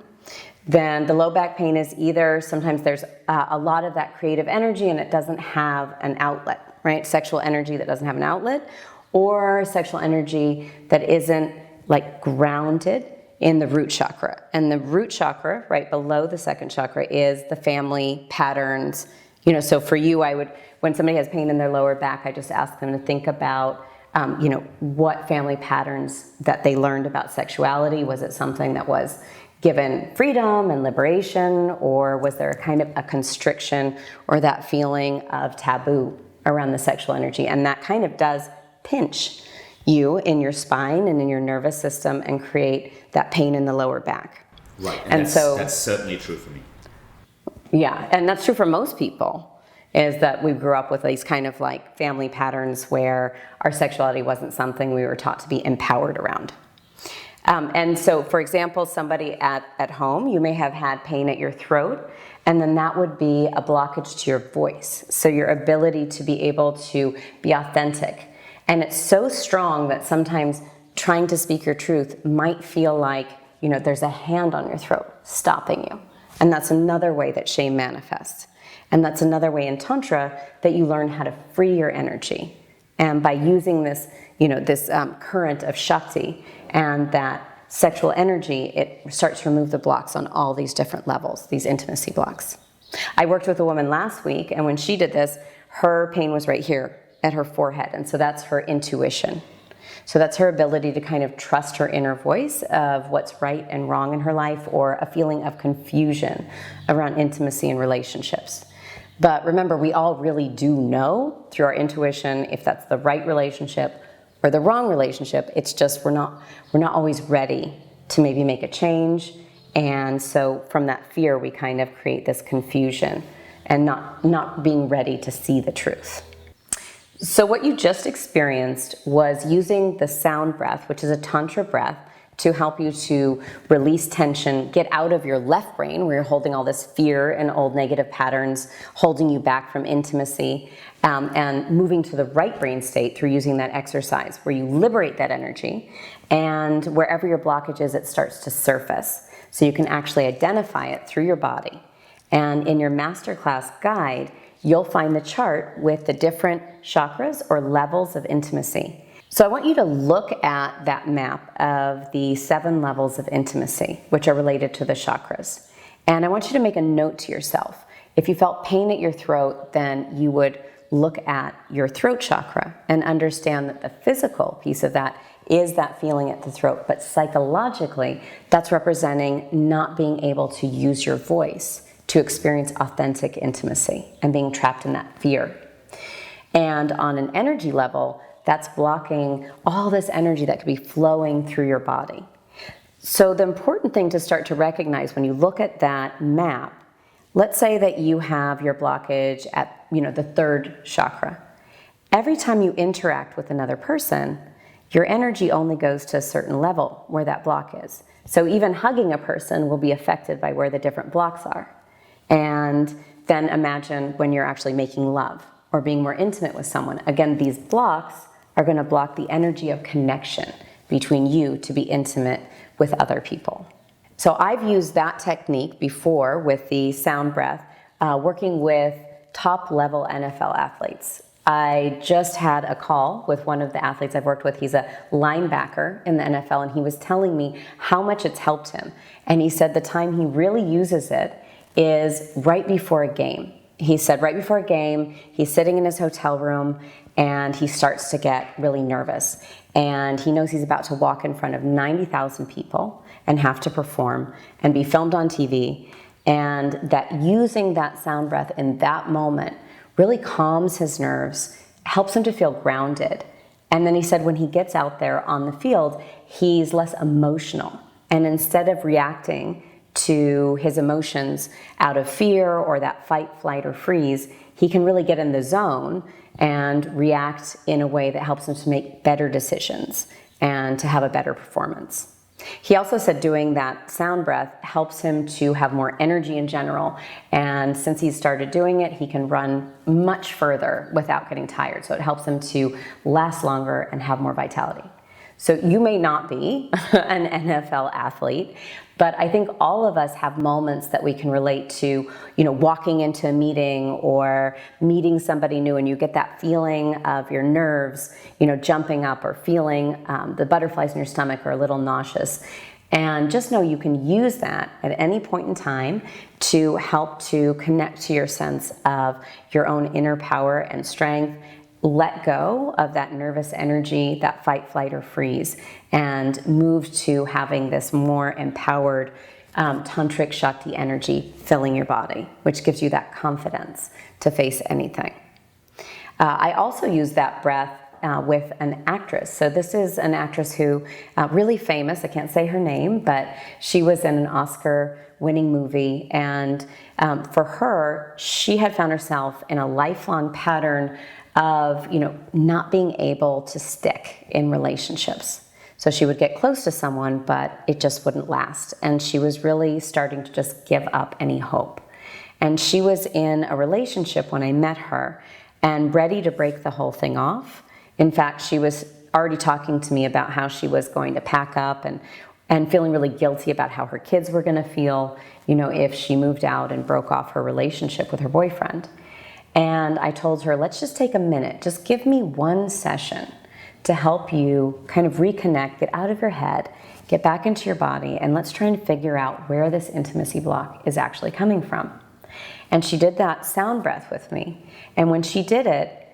[SPEAKER 2] then the low back pain is either sometimes there's a lot of that creative energy and it doesn't have an outlet, right? Sexual energy that doesn't have an outlet, or sexual energy that isn't like grounded in the root chakra. And the root chakra, right below the second chakra, is the family patterns. So for you, when somebody has pain in their lower back, I just ask them to think about, what family patterns that they learned about sexuality. Was it something that was given freedom and liberation, or was there a kind of a constriction or that feeling of taboo around the sexual energy? And that kind of does pinch you in your spine and in your nervous system and create that pain in the lower back.
[SPEAKER 1] Right, and that's certainly true for me.
[SPEAKER 2] Yeah, and that's true for most people, is that we grew up with these kind of like family patterns where our sexuality wasn't something we were taught to be empowered around. And so, for example, somebody at home, you may have had pain at your throat, and then that would be a blockage to your voice. So your ability to be able to be authentic. And it's so strong that sometimes trying to speak your truth might feel like, there's a hand on your throat stopping you. And that's another way that shame manifests. And that's another way in Tantra that you learn how to free your energy. And by using this, this current of Shakti and that sexual energy, it starts to remove the blocks on all these different levels, these intimacy blocks. I worked with a woman last week, and when she did this, her pain was right here at her forehead. And so that's her intuition. So that's her ability to kind of trust her inner voice of what's right and wrong in her life, or a feeling of confusion around intimacy and relationships. But remember, we all really do know through our intuition if that's the right relationship or the wrong relationship. It's just we're not always ready to maybe make a change. And so from that fear, we kind of create this confusion and not being ready to see the truth. So what you just experienced was using the sound breath, which is a Tantra breath, to help you to release tension, get out of your left brain where you're holding all this fear and old negative patterns, holding you back from intimacy, and moving to the right brain state through using that exercise where you liberate that energy, and wherever your blockage is, it starts to surface. So you can actually identify it through your body. And in your masterclass guide, you'll find the chart with the different chakras or levels of intimacy. So I want you to look at that map of the 7 levels of intimacy, which are related to the chakras. And I want you to make a note to yourself. If you felt pain at your throat, then you would look at your throat chakra and understand that the physical piece of that is that feeling at the throat. But psychologically, that's representing not being able to use your voice to experience authentic intimacy and being trapped in that fear. And on an energy level, that's blocking all this energy that could be flowing through your body. So the important thing to start to recognize when you look at that map, let's say that you have your blockage at the 3rd chakra. Every time you interact with another person, your energy only goes to a certain level where that block is. So even hugging a person will be affected by where the different blocks are. And then imagine when you're actually making love or being more intimate with someone. Again, these blocks are going to block the energy of connection between you to be intimate with other people. So I've used that technique before with the sound breath, working with top-level NFL athletes. I just had a call with one of the athletes I've worked with. He's a linebacker in the NFL, and he was telling me how much it's helped him. And he said the time he really uses it is right before a game. He said right before a game, he's sitting in his hotel room and he starts to get really nervous. And he knows he's about to walk in front of 90,000 people and have to perform and be filmed on TV. And that using that sound breath in that moment really calms his nerves, helps him to feel grounded. And then he said when he gets out there on the field, he's less emotional. And instead of reacting to his emotions out of fear or that fight, flight, or freeze, he can really get in the zone and react in a way that helps him to make better decisions and to have a better performance. He also said doing that sound breath helps him to have more energy in general, and since he's started doing it, he can run much further without getting tired. So it helps him to last longer and have more vitality. So you may not be an NFL athlete, but I think all of us have moments that we can relate to, walking into a meeting or meeting somebody new, and you get that feeling of your nerves, jumping up, or feeling the butterflies in your stomach, or a little nauseous. And just know you can use that at any point in time to help to connect to your sense of your own inner power and strength. Let go of that nervous energy, that fight, flight, or freeze, and move to having this more empowered tantric Shakti energy filling your body, which gives you that confidence to face anything. I also use that breath with an actress. So this is an actress who, really famous, I can't say her name, but she was in an Oscar-winning movie, and for her, she had found herself in a lifelong pattern of not being able to stick in relationships. So she would get close to someone, but it just wouldn't last. And she was really starting to just give up any hope. And she was in a relationship when I met her and ready to break the whole thing off. In fact, she was already talking to me about how she was going to pack up and feeling really guilty about how her kids were going to feel, if she moved out and broke off her relationship with her boyfriend. And I told her, let's just take a minute. Just give me one session to help you kind of reconnect, get out of your head, get back into your body, and let's try and figure out where this intimacy block is actually coming from. And she did that sound breath with me. And when she did it,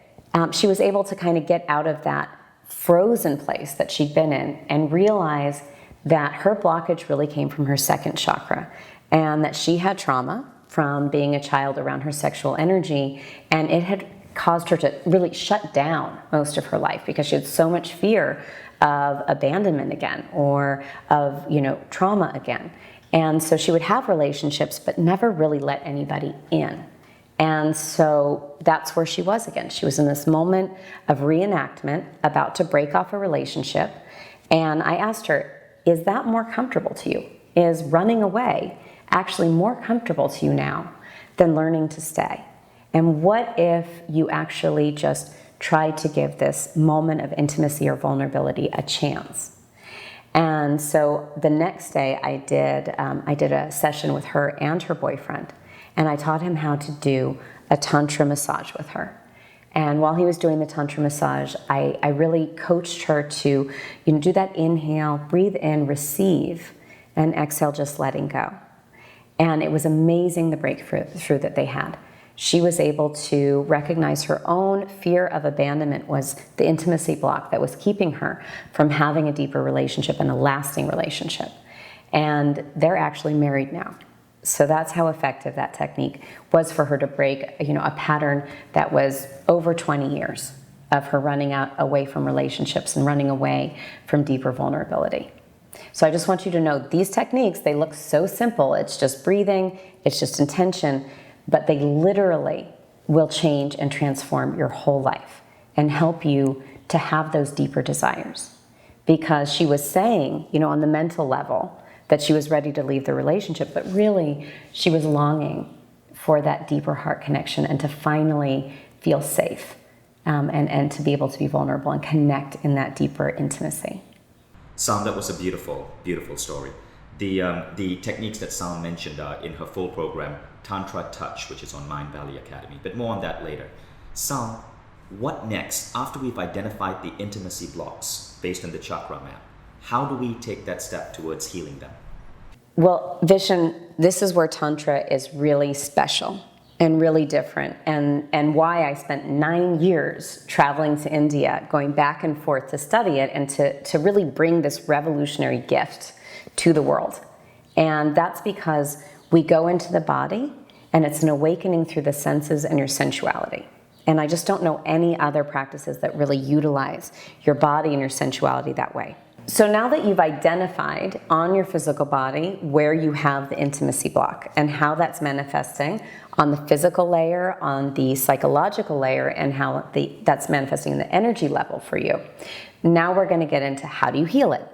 [SPEAKER 2] she was able to kind of get out of that frozen place that she'd been in and realize that her blockage really came from her second chakra, and that she had trauma from being a child around her sexual energy, and it had caused her to really shut down most of her life because she had so much fear of abandonment again, or of trauma again. And so she would have relationships but never really let anybody in. And so that's where she was again. She was in this moment of reenactment, about to break off a relationship, and I asked her, is that more comfortable to you? Is running away actually more comfortable to you now than learning to stay? And what if you actually just tried to give this moment of intimacy or vulnerability a chance? And so the next day I did a session with her and her boyfriend, and I taught him how to do a Tantra massage with her. And while he was doing the Tantra massage, I really coached her to do that inhale, breathe in, receive, and exhale, just letting go. And it was amazing the breakthrough that they had. She was able to recognize her own fear of abandonment was the intimacy block that was keeping her from having a deeper relationship and a lasting relationship. And they're actually married now. So that's how effective that technique was for her to break, a pattern that was over 20 years of her running away from relationships and running away from deeper vulnerability. So I just want you to know these techniques, they look so simple. It's just breathing, it's just intention, but they literally will change and transform your whole life and help you to have those deeper desires. Because she was saying, on the mental level, that she was ready to leave the relationship, but really she was longing for that deeper heart connection and to finally feel safe and to be able to be vulnerable and connect in that deeper intimacy.
[SPEAKER 1] Sam, that was a beautiful, beautiful story. The techniques that Sam mentioned are in her full program, Tantra Touch, which is on Mindvalley Academy, but more on that later. Sam, what next after we've identified the intimacy blocks based on the chakra map? How do we take that step towards healing them?
[SPEAKER 2] Well, Vishen, this is where Tantra is really special and really different, and why I spent 9 years traveling to India, going back and forth to study it and to really bring this revolutionary gift to the world. And that's because we go into the body and it's an awakening through the senses and your sensuality. And I just don't know any other practices that really utilize your body and your sensuality that way. So now that you've identified on your physical body where you have the intimacy block and how that's manifesting on the physical layer, on the psychological layer, and how that's manifesting in the energy level for you, now we're going to get into how do you heal it.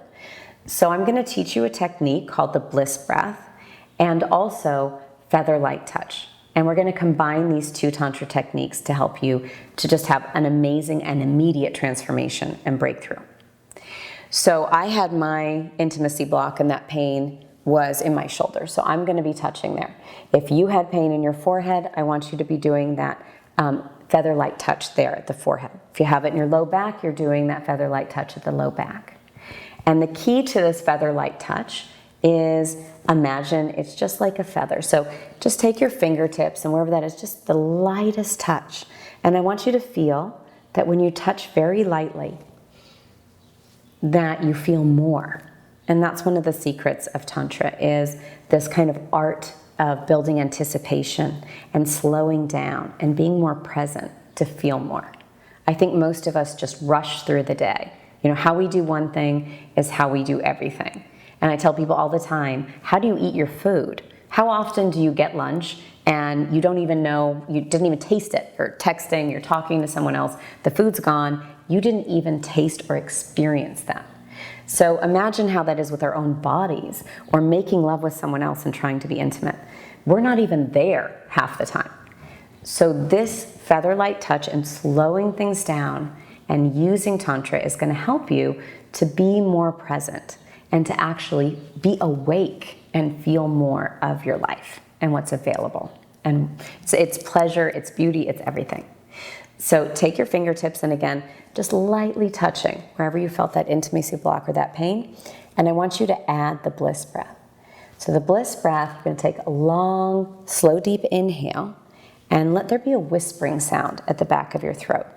[SPEAKER 2] So I'm going to teach you a technique called the bliss breath and also feather light touch. And we're going to combine these two Tantra techniques to help you to just have an amazing and immediate transformation and breakthrough. So I had my intimacy block and that pain was in my shoulder. So I'm going to be touching there. If you had pain in your forehead, I want you to be doing that feather light touch there at the forehead. If you have it in your low back, you're doing that feather light touch at the low back. And the key to this feather light touch is imagine it's just like a feather. So just take your fingertips and wherever that is, just the lightest touch. And I want you to feel that when you touch very lightly, that you feel more. And that's one of the secrets of Tantra, is this kind of art of building anticipation and slowing down and being more present to feel more. I think most of us just rush through the day. You know, how we do one thing is how we do everything. And I tell people all the time, how do you eat your food? How often do you get lunch and you don't even know, you didn't even taste it? You're texting, you're talking to someone else, the food's gone, you didn't even taste or experience that. So imagine how that is with our own bodies or making love with someone else and trying to be intimate. We're not even there half the time. So this feather light touch and slowing things down and using Tantra is going to help you to be more present and to actually be awake and feel more of your life and what's available. And it's pleasure, it's beauty, it's everything. So take your fingertips and again, just lightly touching wherever you felt that intimacy block or that pain. And I want you to add the bliss breath. So the bliss breath, you're going to take a long, slow, deep inhale and let there be a whispering sound at the back of your throat.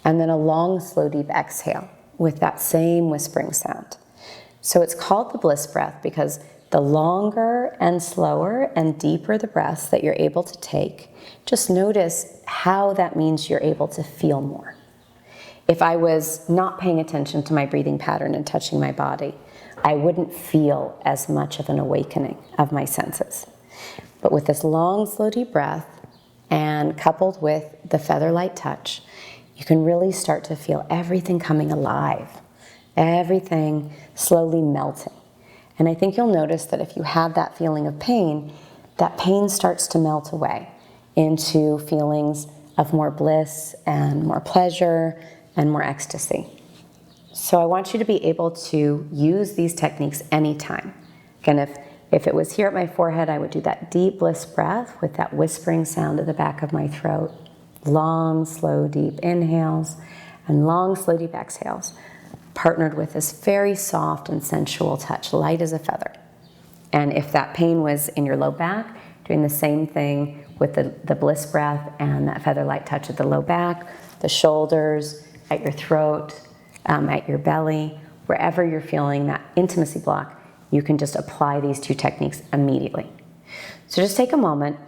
[SPEAKER 2] And then a long, slow, deep exhale with that same whispering sound. So it's called the bliss breath because the longer and slower and deeper the breaths that you're able to take, just notice how that means you're able to feel more. If I was not paying attention to my breathing pattern and touching my body, I wouldn't feel as much of an awakening of my senses. But with this long, slow, deep breath and coupled with the feather light touch, you can really start to feel everything coming alive, everything slowly melting. And I think you'll notice that if you had that feeling of pain, that pain starts to melt away into feelings of more bliss and more pleasure and more ecstasy. So I want you to be able to use these techniques anytime. Again, if it was here at my forehead, I would do that deep bliss breath with that whispering sound at the back of my throat. Long, slow, deep inhales and long, slow, deep exhales, partnered with this very soft and sensual touch, light as a feather. And if that pain was in your low back, doing the same thing with the bliss breath and that feather light touch at the low back, the shoulders, at your throat, at your belly, wherever you're feeling that intimacy block, you can just apply these two techniques immediately. So just take a moment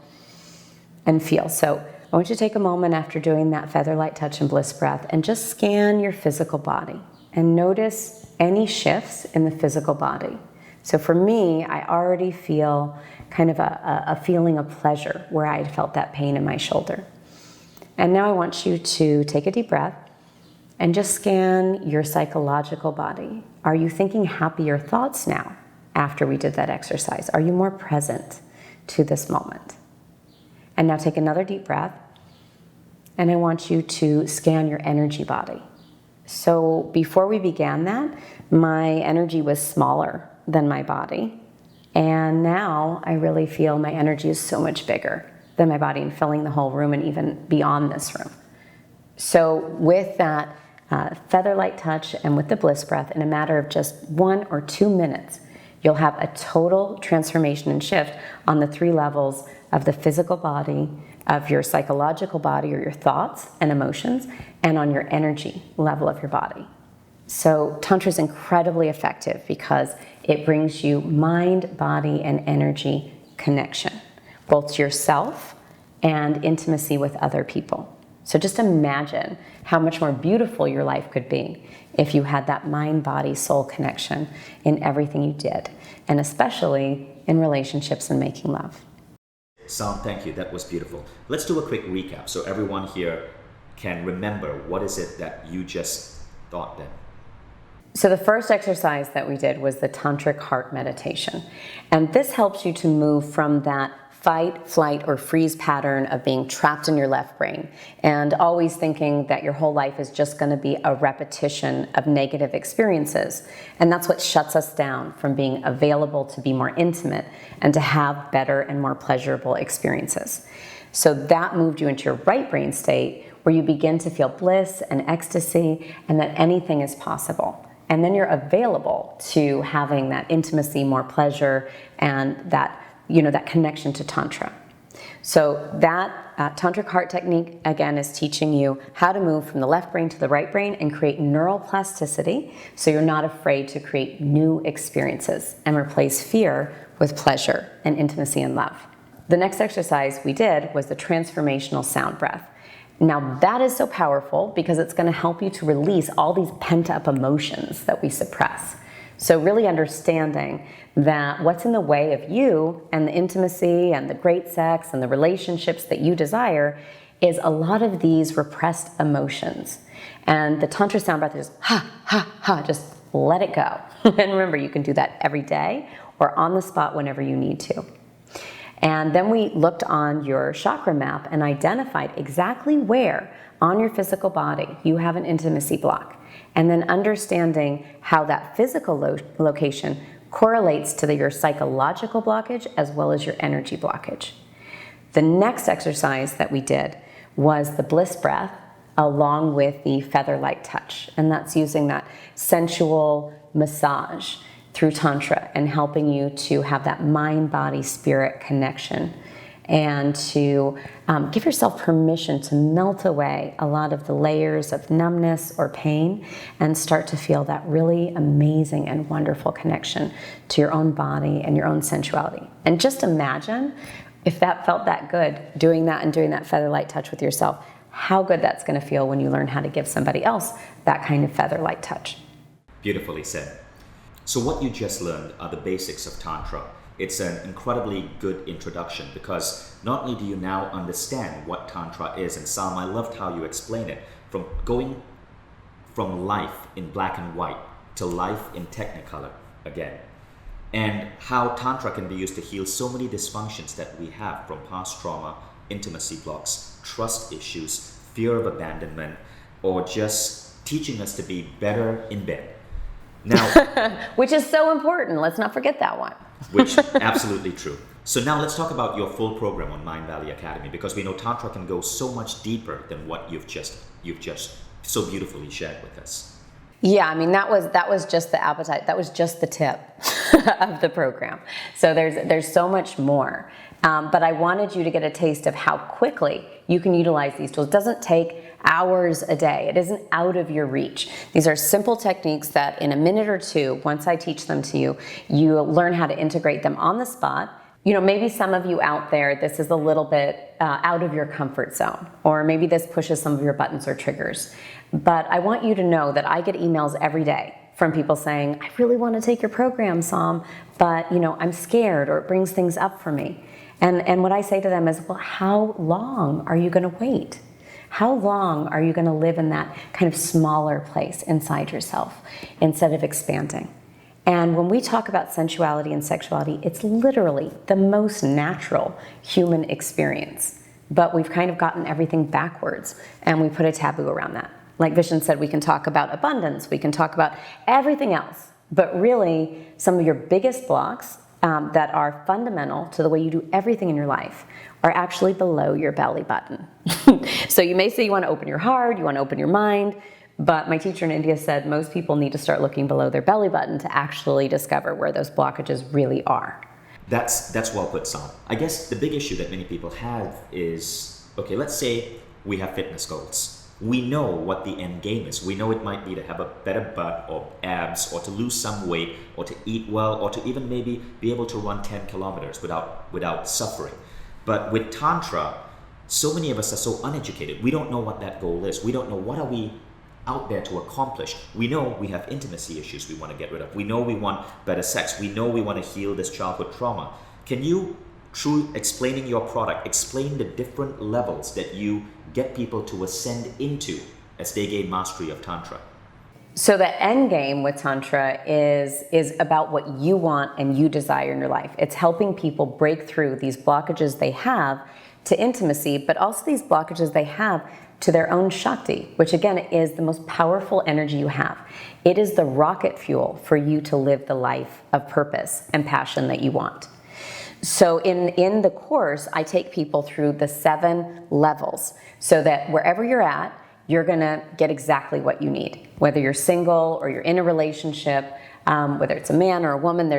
[SPEAKER 2] and feel. So I want you to take a moment after doing that feather light touch and bliss breath and just scan your physical body and notice any shifts in the physical body. So for me, I already feel kind of a feeling of pleasure where I had felt that pain in my shoulder. And now I want you to take a deep breath and just scan your psychological body. Are you thinking happier thoughts now after we did that exercise? Are you more present to this moment? And now take another deep breath, and I want you to scan your energy body. So before we began that, my energy was smaller than my body, and now I really feel my energy is so much bigger than my body and filling the whole room and even beyond this room. So with that feather light touch and with the bliss breath, in a matter of just 1 or 2 minutes, you'll have a total transformation and shift on the 3 levels of the physical body, of your psychological body or your thoughts and emotions, and on your energy level of your body. So Tantra is incredibly effective because it brings you mind, body, and energy connection, both to yourself and intimacy with other people. So just imagine how much more beautiful your life could be if you had that mind, body, soul connection in everything you did, and especially in relationships and making love.
[SPEAKER 1] Sam, thank you. That was beautiful. Let's do a quick recap so everyone here can remember what is it that you just thought then.
[SPEAKER 2] So the first exercise that we did was the tantric heart meditation. And this helps you to move from that fight, flight, or freeze pattern of being trapped in your left brain and always thinking that your whole life is just going to be a repetition of negative experiences. And that's what shuts us down from being available to be more intimate and to have better and more pleasurable experiences. So that moved you into your right brain state where you begin to feel bliss and ecstasy and that anything is possible. And then you're available to having that intimacy, more pleasure, and that that connection to Tantra. So that Tantric heart technique, again, is teaching you how to move from the left brain to the right brain and create neural plasticity so you're not afraid to create new experiences and replace fear with pleasure and intimacy and love. The next exercise we did was the transformational sound breath. Now that is so powerful because it's going to help you to release all these pent-up emotions that we suppress. So really understanding that what's in the way of you and the intimacy and the great sex and the relationships that you desire is a lot of these repressed emotions. And the Tantra sound breath is ha, ha, ha, just let it go. And remember, you can do that every day or on the spot whenever you need to. And then we looked on your chakra map and identified exactly where on your physical body you have an intimacy block. And then understanding how that physical location correlates to your psychological blockage as well as your energy blockage. The next exercise that we did was the bliss breath along with the feather light touch. And that's using that sensual massage through Tantra and helping you to have that mind, body, spirit connection and to give yourself permission to melt away a lot of the layers of numbness or pain and start to feel that really amazing and wonderful connection to your own body and your own sensuality. And just imagine if that felt that good, doing that and doing that feather light touch with yourself, how good that's going to feel when you learn how to give somebody else that kind of feather light touch.
[SPEAKER 1] Beautifully said. So what you just learned are the basics of Tantra. It's an incredibly good introduction because not only do you now understand what Tantra is, and Sam, I loved how you explained it, from going from life in black and white to life in technicolor again, and how Tantra can be used to heal so many dysfunctions that we have from past trauma, intimacy blocks, trust issues, fear of abandonment, or just teaching us to be better in bed. Now,
[SPEAKER 2] which is so important. Let's not forget that one.
[SPEAKER 1] Which absolutely true. So now let's talk about your full program on Mindvalley Academy because we know Tantra can go so much deeper than what you've just so beautifully shared with us.
[SPEAKER 2] Yeah, I mean that was just the appetite. That was just the tip of the program. So there's so much more. But I wanted you to get a taste of how quickly you can utilize these tools. It doesn't take hours a day. It isn't out of your reach. These are simple techniques that in a minute or two, once I teach them to you, you learn how to integrate them on the spot. Maybe some of you out there, this is a little bit out of your comfort zone, or maybe this pushes some of your buttons or triggers. But I want you to know that I get emails every day from people saying, I really want to take your program, Sam, but I'm scared or it brings things up for me. And what I say to them is, well, how long are you going to wait? How long are you going to live in that kind of smaller place inside yourself instead of expanding? And when we talk about sensuality and sexuality, it's literally the most natural human experience. But we've kind of gotten everything backwards and we put a taboo around that. Like Vishen said, we can talk about abundance, we can talk about everything else, but really some of your biggest blocks that are fundamental to the way you do everything in your life are actually below your belly button. So you may say you want to open your heart, you want to open your mind, but my teacher in India said most people need to start looking below their belly button to actually discover where those blockages really are.
[SPEAKER 1] That's well put, Sam. I guess the big issue that many people have is, okay, let's say we have fitness goals. We know what the end game is. We know it might be to have a better butt or abs or to lose some weight or to eat well or to even maybe be able to run 10 kilometers without suffering. But with Tantra, so many of us are so uneducated. We don't know what that goal is. We don't know what are we out there to accomplish. We know we have intimacy issues we want to get rid of. We know we want better sex. We know we want to heal this childhood trauma. Can you, through explaining your product, explain the different levels that you get people to ascend into as they gain mastery of Tantra?
[SPEAKER 2] So the end game with Tantra is about what you want and you desire in your life. It's helping people break through these blockages they have to intimacy, but also these blockages they have to their own Shakti, which again is the most powerful energy you have. It is the rocket fuel for you to live the life of purpose and passion that you want. So in the course, I take people through the 7 levels so that wherever you're at, you're gonna get exactly what you need. Whether you're single or you're in a relationship, whether it's a man or a woman,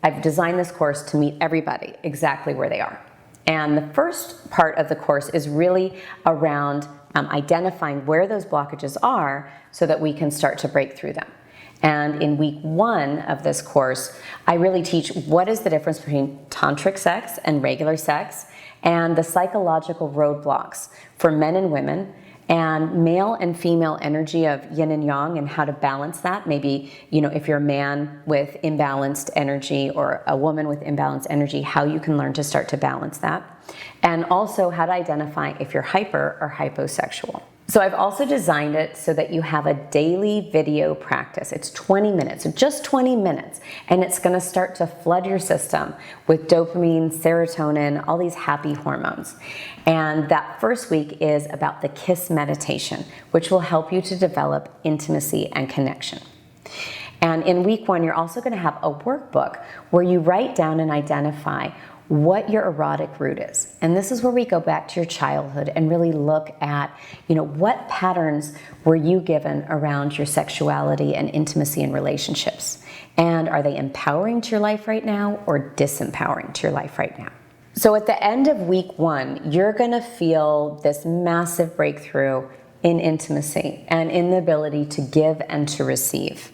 [SPEAKER 2] I've designed this course to meet everybody exactly where they are. And the first part of the course is really around identifying where those blockages are so that we can start to break through them. And in week 1 of this course, I really teach what is the difference between tantric sex and regular sex, and the psychological roadblocks for men and women, and male and female energy of yin and yang and how to balance that. Maybe, if you're a man with imbalanced energy or a woman with imbalanced energy, how you can learn to start to balance that. And also how to identify if you're hyper or hyposexual. So I've also designed it so that you have a daily video practice. It's 20 minutes, so just 20 minutes. And it's gonna start to flood your system with dopamine, serotonin, all these happy hormones. And that first week is about the KISS meditation, which will help you to develop intimacy and connection. And in week 1, you're also gonna have a workbook where you write down and identify what your erotic root is. And this is where we go back to your childhood and really look at, what patterns were you given around your sexuality and intimacy and relationships? And are they empowering to your life right now or disempowering to your life right now? So at the end of week 1, you're gonna feel this massive breakthrough in intimacy and in the ability to give and to receive.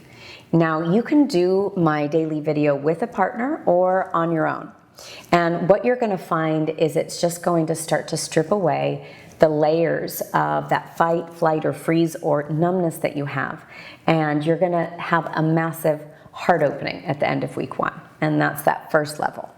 [SPEAKER 2] Now, you can do my daily video with a partner or on your own. And what you're going to find is it's just going to start to strip away the layers of that fight, flight, or freeze or numbness that you have. And you're going to have a massive heart opening at the end of week 1. And that's that first level.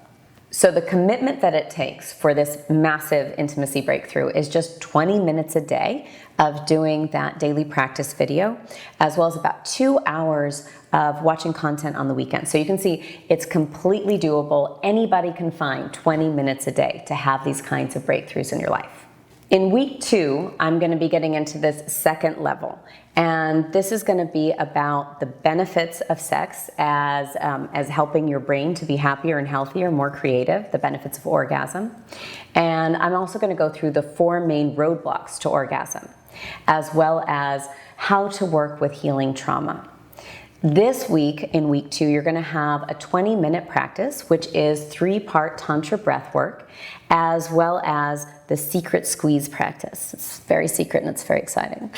[SPEAKER 2] So the commitment that it takes for this massive intimacy breakthrough is just 20 minutes a day of doing that daily practice video, as well as about 2 hours of watching content on the weekend. So you can see it's completely doable. Anybody can find 20 minutes a day to have these kinds of breakthroughs in your life. In week 2, I'm going to be getting into this second level, and this is going to be about the benefits of sex as helping your brain to be happier and healthier, more creative, the benefits of orgasm. And I'm also going to go through the 4 main roadblocks to orgasm, as well as how to work with healing trauma. This week, in week 2, you're going to have a 20-minute practice, which is 3-part Tantra breath work, as well as the secret squeeze practice. It's very secret and it's very exciting.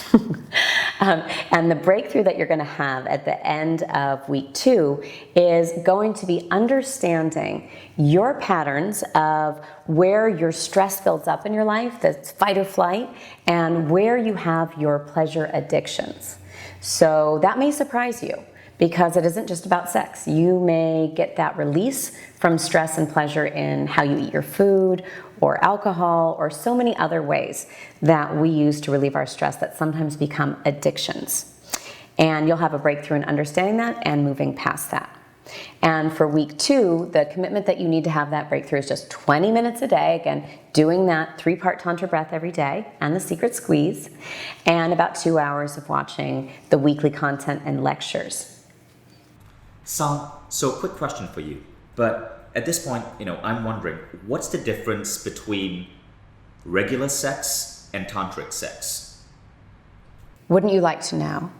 [SPEAKER 2] And the breakthrough that you're going to have at the end of week 2 is going to be understanding your patterns of where your stress builds up in your life, that's fight or flight, and where you have your pleasure addictions. So that may surprise you, because it isn't just about sex. You may get that release from stress and pleasure in how you eat your food or alcohol or so many other ways that we use to relieve our stress that sometimes become addictions. And you'll have a breakthrough in understanding that and moving past that. And for week 2, the commitment that you need to have that breakthrough is just 20 minutes a day, again, doing that 3-part Tantra breath every day and the secret squeeze, and about 2 hours of watching the weekly content and lectures.
[SPEAKER 1] So quick question for you, but at this point, I'm wondering, what's the difference between regular sex and tantric sex?
[SPEAKER 2] Wouldn't you like to know?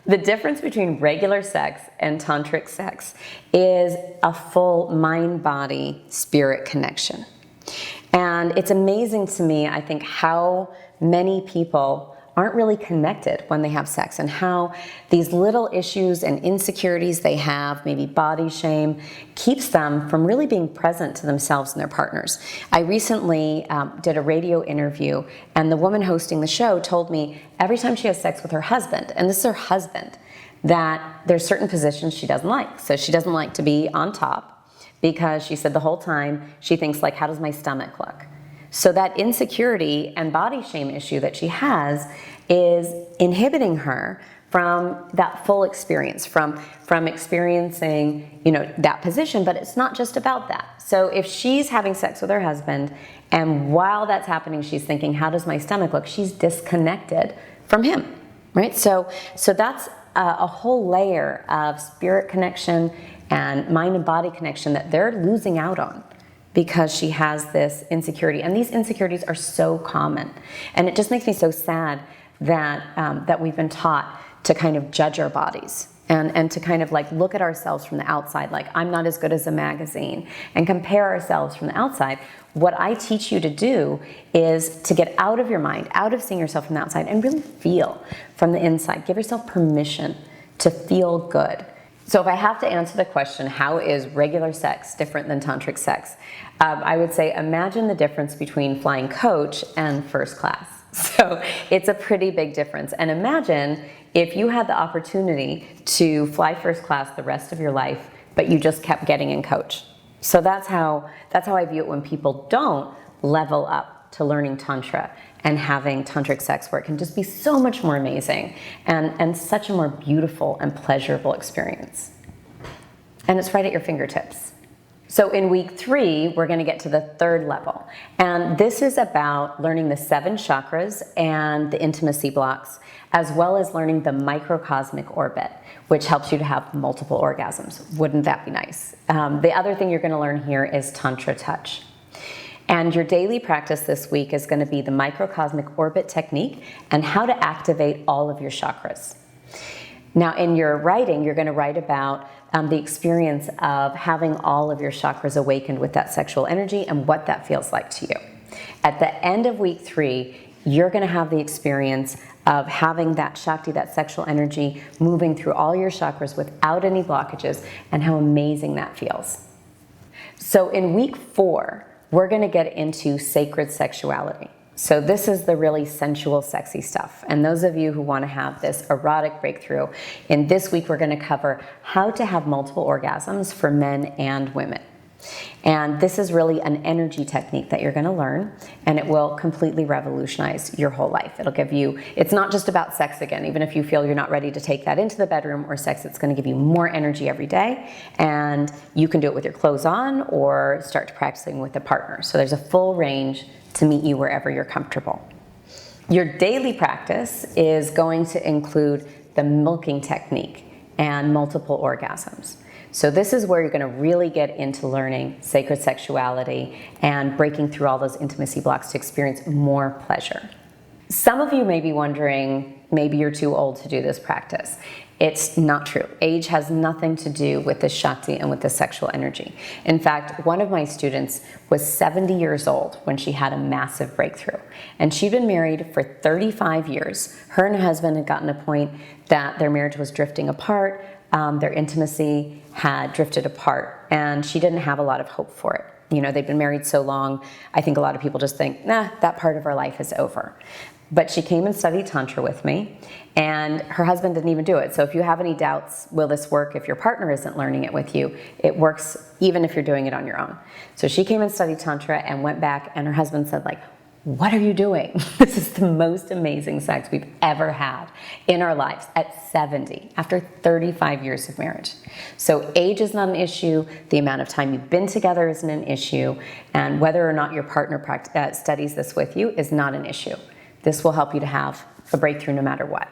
[SPEAKER 2] The difference between regular sex and tantric sex is a full mind, body, spirit connection. And it's amazing to me, I think, how many people aren't really connected when they have sex, and how these little issues and insecurities they have, maybe body shame, keeps them from really being present to themselves and their partners. I recently did a radio interview, and the woman hosting the show told me every time she has sex with her husband, and this is her husband, that there's certain positions she doesn't like. So she doesn't like to be on top, because she said the whole time she thinks like, how does my stomach look? So that insecurity and body shame issue that she has is inhibiting her from that full experience, from experiencing, that position. But it's not just about that. So if she's having sex with her husband, and while that's happening, she's thinking, how does my stomach look? She's disconnected from him, right? So that's a whole layer of spirit connection and mind and body connection that they're losing out on, because she has this insecurity. And these insecurities are so common. And it just makes me so sad that we've been taught to kind of judge our bodies and to kind of like look at ourselves from the outside, like I'm not as good as a magazine, and compare ourselves from the outside. What I teach you to do is to get out of your mind, out of seeing yourself from the outside, and really feel from the inside. Give yourself permission to feel good. So if I have to answer the question, how is regular sex different than tantric sex? I would say, imagine the difference between flying coach and first class. So it's a pretty big difference. And imagine if you had the opportunity to fly first class the rest of your life, but you just kept getting in coach. So that's how I view it when people don't level up to learning Tantra and having tantric sex, where it can just be so much more amazing and such a more beautiful and pleasurable experience. And it's right at your fingertips. So in week 3, we're going to get to the 3rd level. And this is about learning the 7 chakras and the intimacy blocks, as well as learning the microcosmic orbit, which helps you to have multiple orgasms. Wouldn't that be nice? The other thing you're going to learn here is Tantra touch. And your daily practice this week is going to be the microcosmic orbit technique and how to activate all of your chakras. Now, in your writing, you're going to write about the experience of having all of your chakras awakened with that sexual energy and what that feels like to you. At the end of week 3, you're going to have the experience of having that Shakti, that sexual energy, moving through all your chakras without any blockages, and how amazing that feels. So in week 4, we're going to get into sacred sexuality. So this is the really sensual, sexy stuff. And those of you who want to have this erotic breakthrough, in this week we're going to cover how to have multiple orgasms for men and women. And this is really an energy technique that you're going to learn, and it will completely revolutionize your whole life. It'll give you, it's not just about sex again. Even if you feel you're not ready to take that into the bedroom or sex, it's going to give you more energy every day, and you can do it with your clothes on or start practicing with a partner. So there's a full range to meet you wherever you're comfortable. Your daily practice is going to include the milking technique and multiple orgasms. So this is where you're going to really get into learning sacred sexuality and breaking through all those intimacy blocks to experience more pleasure. Some of you may be wondering, maybe you're too old to do this practice. It's not true. Age has nothing to do with the Shakti and with the sexual energy. In fact, one of my students was 70 years old when she had a massive breakthrough. And she'd been married for 35 years. Her and her husband had gotten to a point that their marriage was drifting apart. Their intimacy had drifted apart, and she didn't have a lot of hope for it. You know, they'd been married so long, I think a lot of people just think, nah, that part of our life is over. But she came and studied Tantra with me, and her husband didn't even do it. So if you have any doubts, will this work if your partner isn't learning it with you? It works even if you're doing it on your own. So she came and studied Tantra and went back, and her husband said, like, what are you doing? This is the most amazing sex we've ever had in our lives at 70, after 35 years of marriage. So age is not an issue. The amount of time you've been together isn't an issue. And whether or not your partner studies this with you is not an issue. This will help you to have a breakthrough no matter what.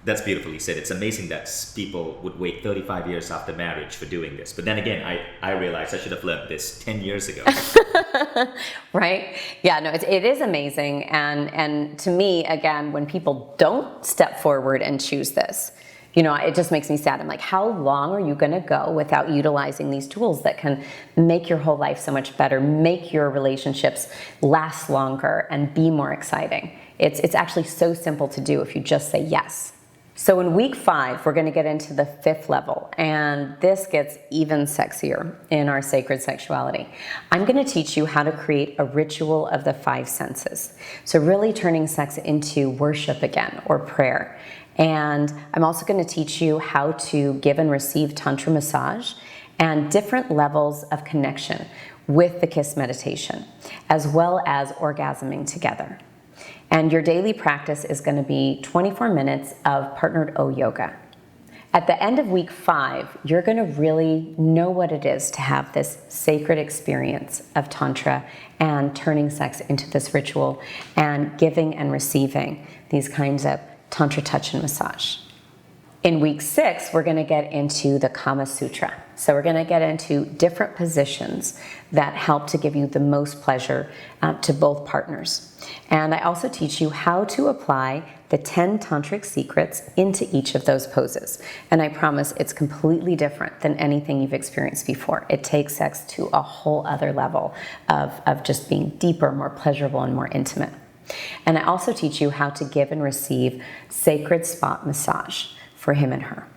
[SPEAKER 1] That's beautifully said. It's amazing that people would wait 35 years after marriage for doing this. But then again, I realized I should have learned this 10 years ago.
[SPEAKER 2] Right? Yeah, no, it is amazing. And to me, again, when people don't step forward and choose this, you know, it just makes me sad. I'm like, how long are you going to go without utilizing these tools that can make your whole life so much better, make your relationships last longer and be more exciting? It's actually so simple to do if you just say yes. So in week 5, we're going to get into the 5th level, and this gets even sexier in our sacred sexuality. I'm going to teach you how to create a ritual of the 5 senses. So really turning sex into worship again, or prayer. And I'm also going to teach you how to give and receive Tantra massage and different levels of connection with the kiss meditation, as well as orgasming together. And your daily practice is going to be 24 minutes of partnered O yoga. At the end of week 5, you're going to really know what it is to have this sacred experience of Tantra and turning sex into this ritual and giving and receiving these kinds of Tantra touch and massage. In week 6, we're going to get into the Kama Sutra. So we're going to get into different positions that help to give you the most pleasure to both partners. And I also teach you how to apply the 10 tantric secrets into each of those poses. And I promise it's completely different than anything you've experienced before. It takes sex to a whole other level of just being deeper, more pleasurable, and more intimate. And I also teach you how to give and receive sacred spot massage for him and her.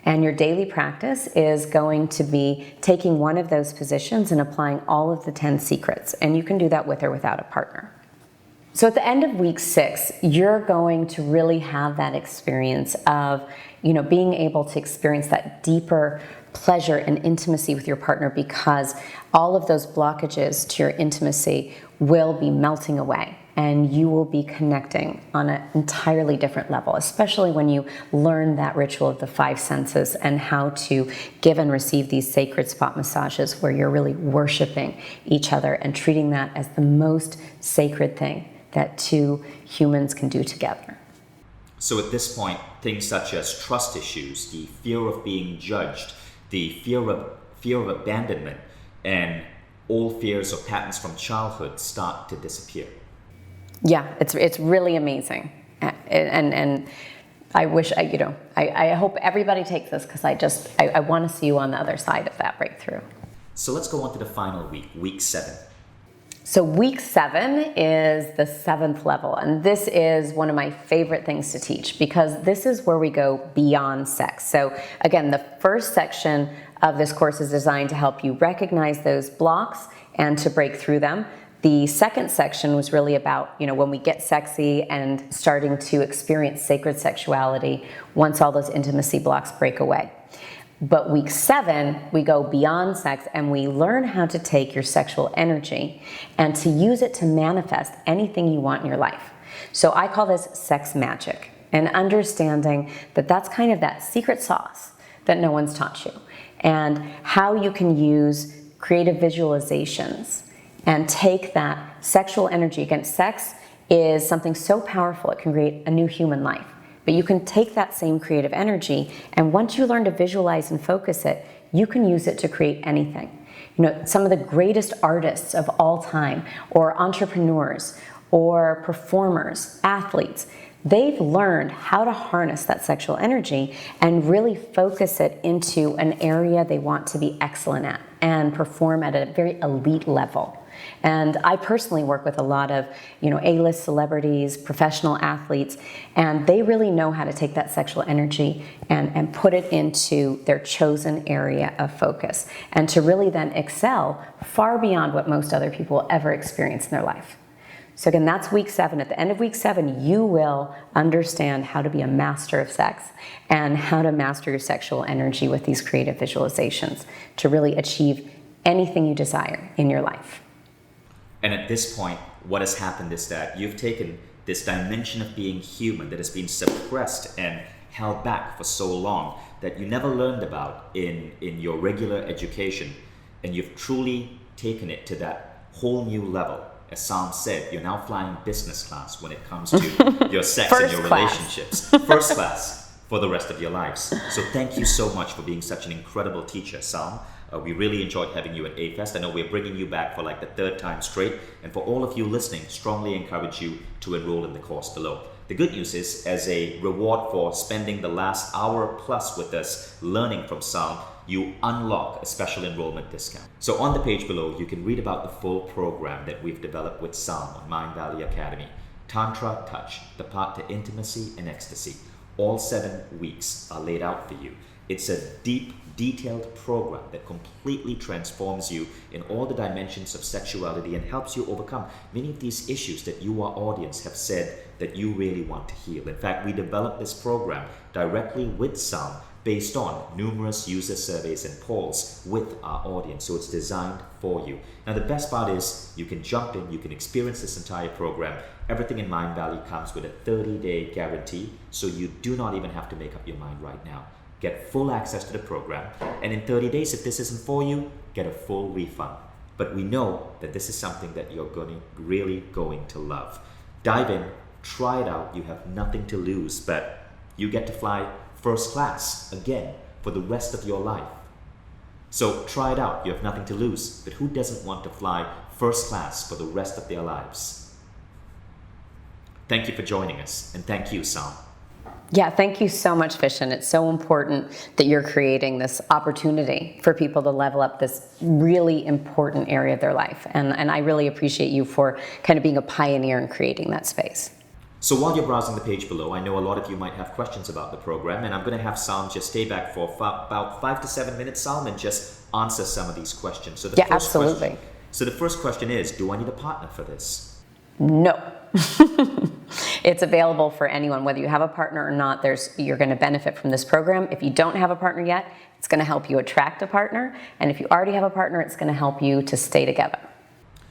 [SPEAKER 2] And your daily practice is going to be taking one of those positions and applying all of the 10 secrets. And you can do that with or without a partner. So at the end of week 6, you're going to really have that experience of, being able to experience that deeper pleasure and intimacy with your partner, because all of those blockages to your intimacy will be melting away. And you will be connecting on an entirely different level, especially when you learn that ritual of the 5 senses and how to give and receive these sacred spot massages where you're really worshiping each other and treating that as the most sacred thing that 2 humans can do together.
[SPEAKER 1] So at this point, things such as trust issues, the fear of being judged, the fear of abandonment, and all fears or patterns from childhood start to disappear.
[SPEAKER 2] Yeah, it's really amazing, and I wish I hope everybody takes this, because I want to see you on the other side of that breakthrough.
[SPEAKER 1] So let's go on to the final week, week 7.
[SPEAKER 2] So week 7 is the 7th level, and this is one of my favorite things to teach, because this is where we go beyond sex. So again, the first section of this course is designed to help you recognize those blocks and to break through them. The second section was really about, when we get sexy and starting to experience sacred sexuality once all those intimacy blocks break away. But week 7, we go beyond sex and we learn how to take your sexual energy and to use it to manifest anything you want in your life. So I call this sex magic, and understanding that that's kind of that secret sauce that no one's taught you, and how you can use creative visualizations and take that sexual energy. Again, sex is something so powerful, it can create a new human life. But you can take that same creative energy, and once you learn to visualize and focus it, you can use it to create anything. Some of the greatest artists of all time, or entrepreneurs, or performers, athletes, they've learned how to harness that sexual energy and really focus it into an area they want to be excellent at and perform at a very elite level. And I personally work with a lot of, A-list celebrities, professional athletes, and they really know how to take that sexual energy and put it into their chosen area of focus, and to really then excel far beyond what most other people will ever experience in their life. So again, that's week 7. At the end of week 7, you will understand how to be a master of sex and how to master your sexual energy with these creative visualizations to really achieve anything you desire in your life.
[SPEAKER 1] And at this point, what has happened is that you've taken this dimension of being human that has been suppressed and held back for so long that you never learned about in your regular education, and you've truly taken it to that whole new level. As Sam said, you're now flying business class when it comes to your sex and your relationships. First class for the rest of your lives. So thank you so much for being such an incredible teacher, Sam. We really enjoyed having you at A-Fest. I know we're bringing you back for like the 3rd time straight. And for all of you listening, strongly encourage you to enroll in the course below. The good news is, as a reward for spending the last hour plus with us learning from Sam, you unlock a special enrollment discount. So on the page below, you can read about the full program that we've developed with Sam on Mindvalley Academy. Tantra touch, the path to intimacy and ecstasy. All 7 weeks are laid out for you. It's a deep, detailed program that completely transforms you in all the dimensions of sexuality and helps you overcome many of these issues that you, our audience, have said that you really want to heal. In fact, we developed this program directly with Sam based on numerous user surveys and polls with our audience, so it's designed for you. Now, the best part is you can jump in, you can experience this entire program. Everything in Mindvalley comes with a 30-day guarantee, so you do not even have to make up your mind right now. Get full access to the program, and in 30 days, if this isn't for you, get a full refund. But we know that this is something that you're really going to love. Dive in, try it out. You have nothing to lose, but you get to fly first class again for the rest of your life. So try it out. You have nothing to lose, but who doesn't want to fly first class for the rest of their lives? Thank you for joining us, and thank you, Sam.
[SPEAKER 2] Yeah, thank you so much, Vishen. It's so important that you're creating this opportunity for people to level up this really important area of their life. And I really appreciate you for kind of being a pioneer in creating that space.
[SPEAKER 1] So while you're browsing the page below, I know a lot of you might have questions about the program, and I'm going to have Sam just stay back for about 5 to 7 minutes, Sam, and just answer some of these questions. So the
[SPEAKER 2] absolutely.
[SPEAKER 1] So the first question is, do I need a partner for this?
[SPEAKER 2] No. It's available for anyone, whether you have a partner or not. You're going to benefit from this program. If you don't have a partner yet, it's going to help you attract a partner. And if you already have a partner, it's going to help you to stay together.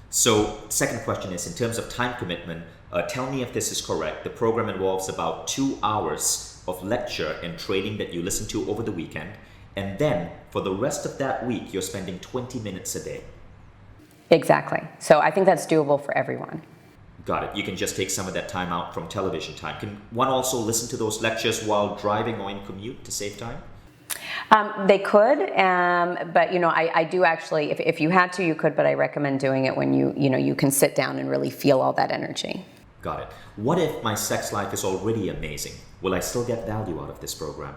[SPEAKER 1] So second question is, in terms of time commitment, tell me if this is correct. The program involves about 2 hours of lecture and training that you listen to over the weekend. And then for the rest of that week, you're spending 20 minutes a day.
[SPEAKER 2] Exactly. So I think that's doable for everyone.
[SPEAKER 1] Got it. You can just take some of that time out from television time. Can one also listen to those lectures while driving or in commute to save time?
[SPEAKER 2] They could, but I do actually, if you had to, you could, but I recommend doing it when you can sit down and really feel all that energy.
[SPEAKER 1] Got it. What if my sex life is already amazing? Will I still get value out of this program?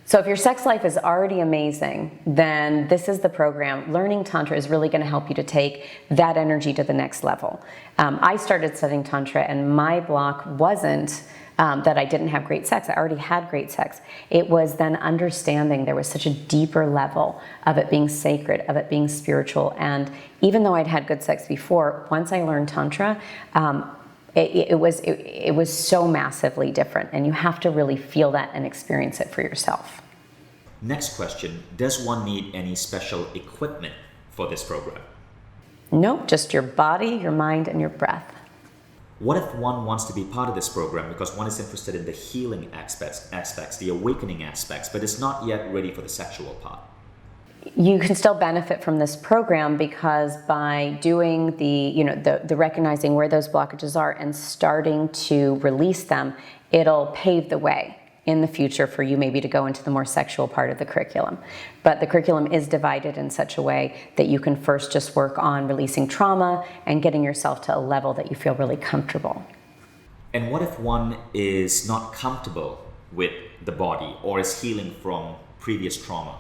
[SPEAKER 2] So if your sex life is already amazing, then this is the program. Learning Tantra is really going to help you to take that energy to the next level. I started studying Tantra, and my block wasn't that I didn't have great sex. I already had great sex. It was then understanding there was such a deeper level of it being sacred, of it being spiritual. And even though I'd had good sex before, once I learned Tantra, it was so massively different, and you have to really feel that and experience it for yourself.
[SPEAKER 1] Next question, does one need any special equipment for this program?
[SPEAKER 2] No, just your body, your mind, and your breath.
[SPEAKER 1] What if one wants to be part of this program because one is interested in the healing aspects, the awakening aspects, but is not yet ready for the sexual part?
[SPEAKER 2] You can still benefit from this program, because by doing the recognizing where those blockages are and starting to release them, it'll pave the way in the future for you maybe to go into the more sexual part of the curriculum. But the curriculum is divided in such a way that you can first just work on releasing trauma and getting yourself to a level that you feel really comfortable.
[SPEAKER 1] And what if one is not comfortable with the body or is healing from previous trauma?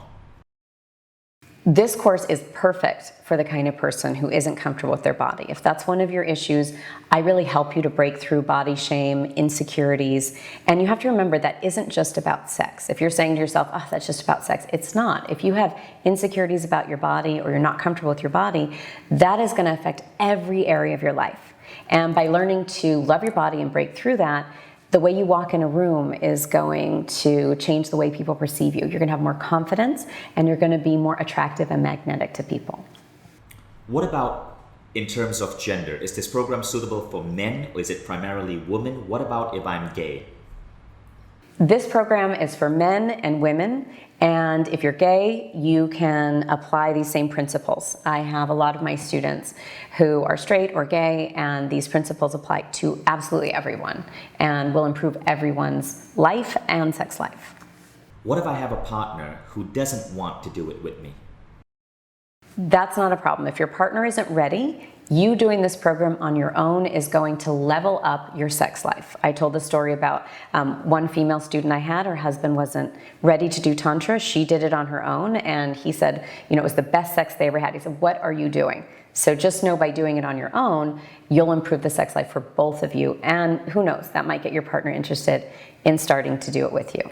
[SPEAKER 2] This course is perfect for the kind of person who isn't comfortable with their body. If that's one of your issues, I really help you to break through body shame, insecurities. And you have to remember that isn't just about sex. If you're saying to yourself, oh, that's just about sex, it's not. If you have insecurities about your body or you're not comfortable with your body, that is going to affect every area of your life. And by learning to love your body and break through that, the way you walk in a room is going to change the way people perceive you. You're going to have more confidence, and you're going to be more attractive and magnetic to people.
[SPEAKER 1] What about in terms of gender? Is this program suitable for men, or is it primarily women? What about if I'm gay?
[SPEAKER 2] This program is for men and women, and if you're gay, you can apply these same principles. I have a lot of my students who are straight or gay, and these principles apply to absolutely everyone and will improve everyone's life and sex life.
[SPEAKER 1] What if I have a partner who doesn't want to do it with me?
[SPEAKER 2] That's not a problem. If your partner isn't ready, you doing this program on your own is going to level up your sex life. I told the story about one female student I had. Her husband wasn't ready to do Tantra. She did it on her own, and he said, it was the best sex they ever had. He said, what are you doing? So just know by doing it on your own, you'll improve the sex life for both of you. And who knows, that might get your partner interested in starting to do it with you.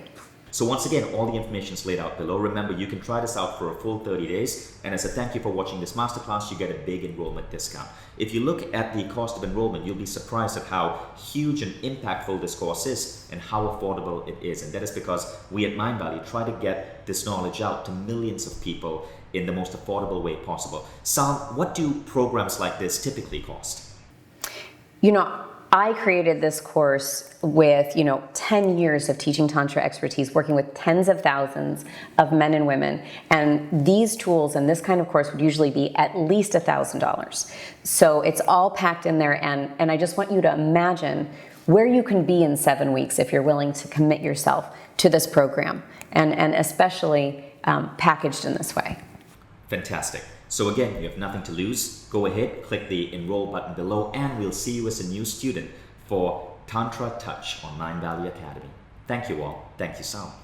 [SPEAKER 1] So once again, all the information is laid out below. Remember, you can try this out for a full 30 days. And as a thank you for watching this masterclass, you get a big enrollment discount. If you look at the cost of enrollment, you'll be surprised at how huge and impactful this course is and how affordable it is. And that is because we at Mindvalley try to get this knowledge out to millions of people in the most affordable way possible. Sal, what do programs like this typically cost?
[SPEAKER 2] You know, I created this course with, 10 years of teaching Tantra expertise, working with tens of thousands of men and women. And these tools and this kind of course would usually be at least $1,000. So it's all packed in there. And I just want you to imagine where you can be in 7 weeks if you're willing to commit yourself to this program, and especially packaged in this way.
[SPEAKER 1] Fantastic. So again, you have nothing to lose. Go ahead, click the enroll button below, and we'll see you as a new student for Tantra Touch on Mindvalley Academy. Thank you all. Thank you, Sal.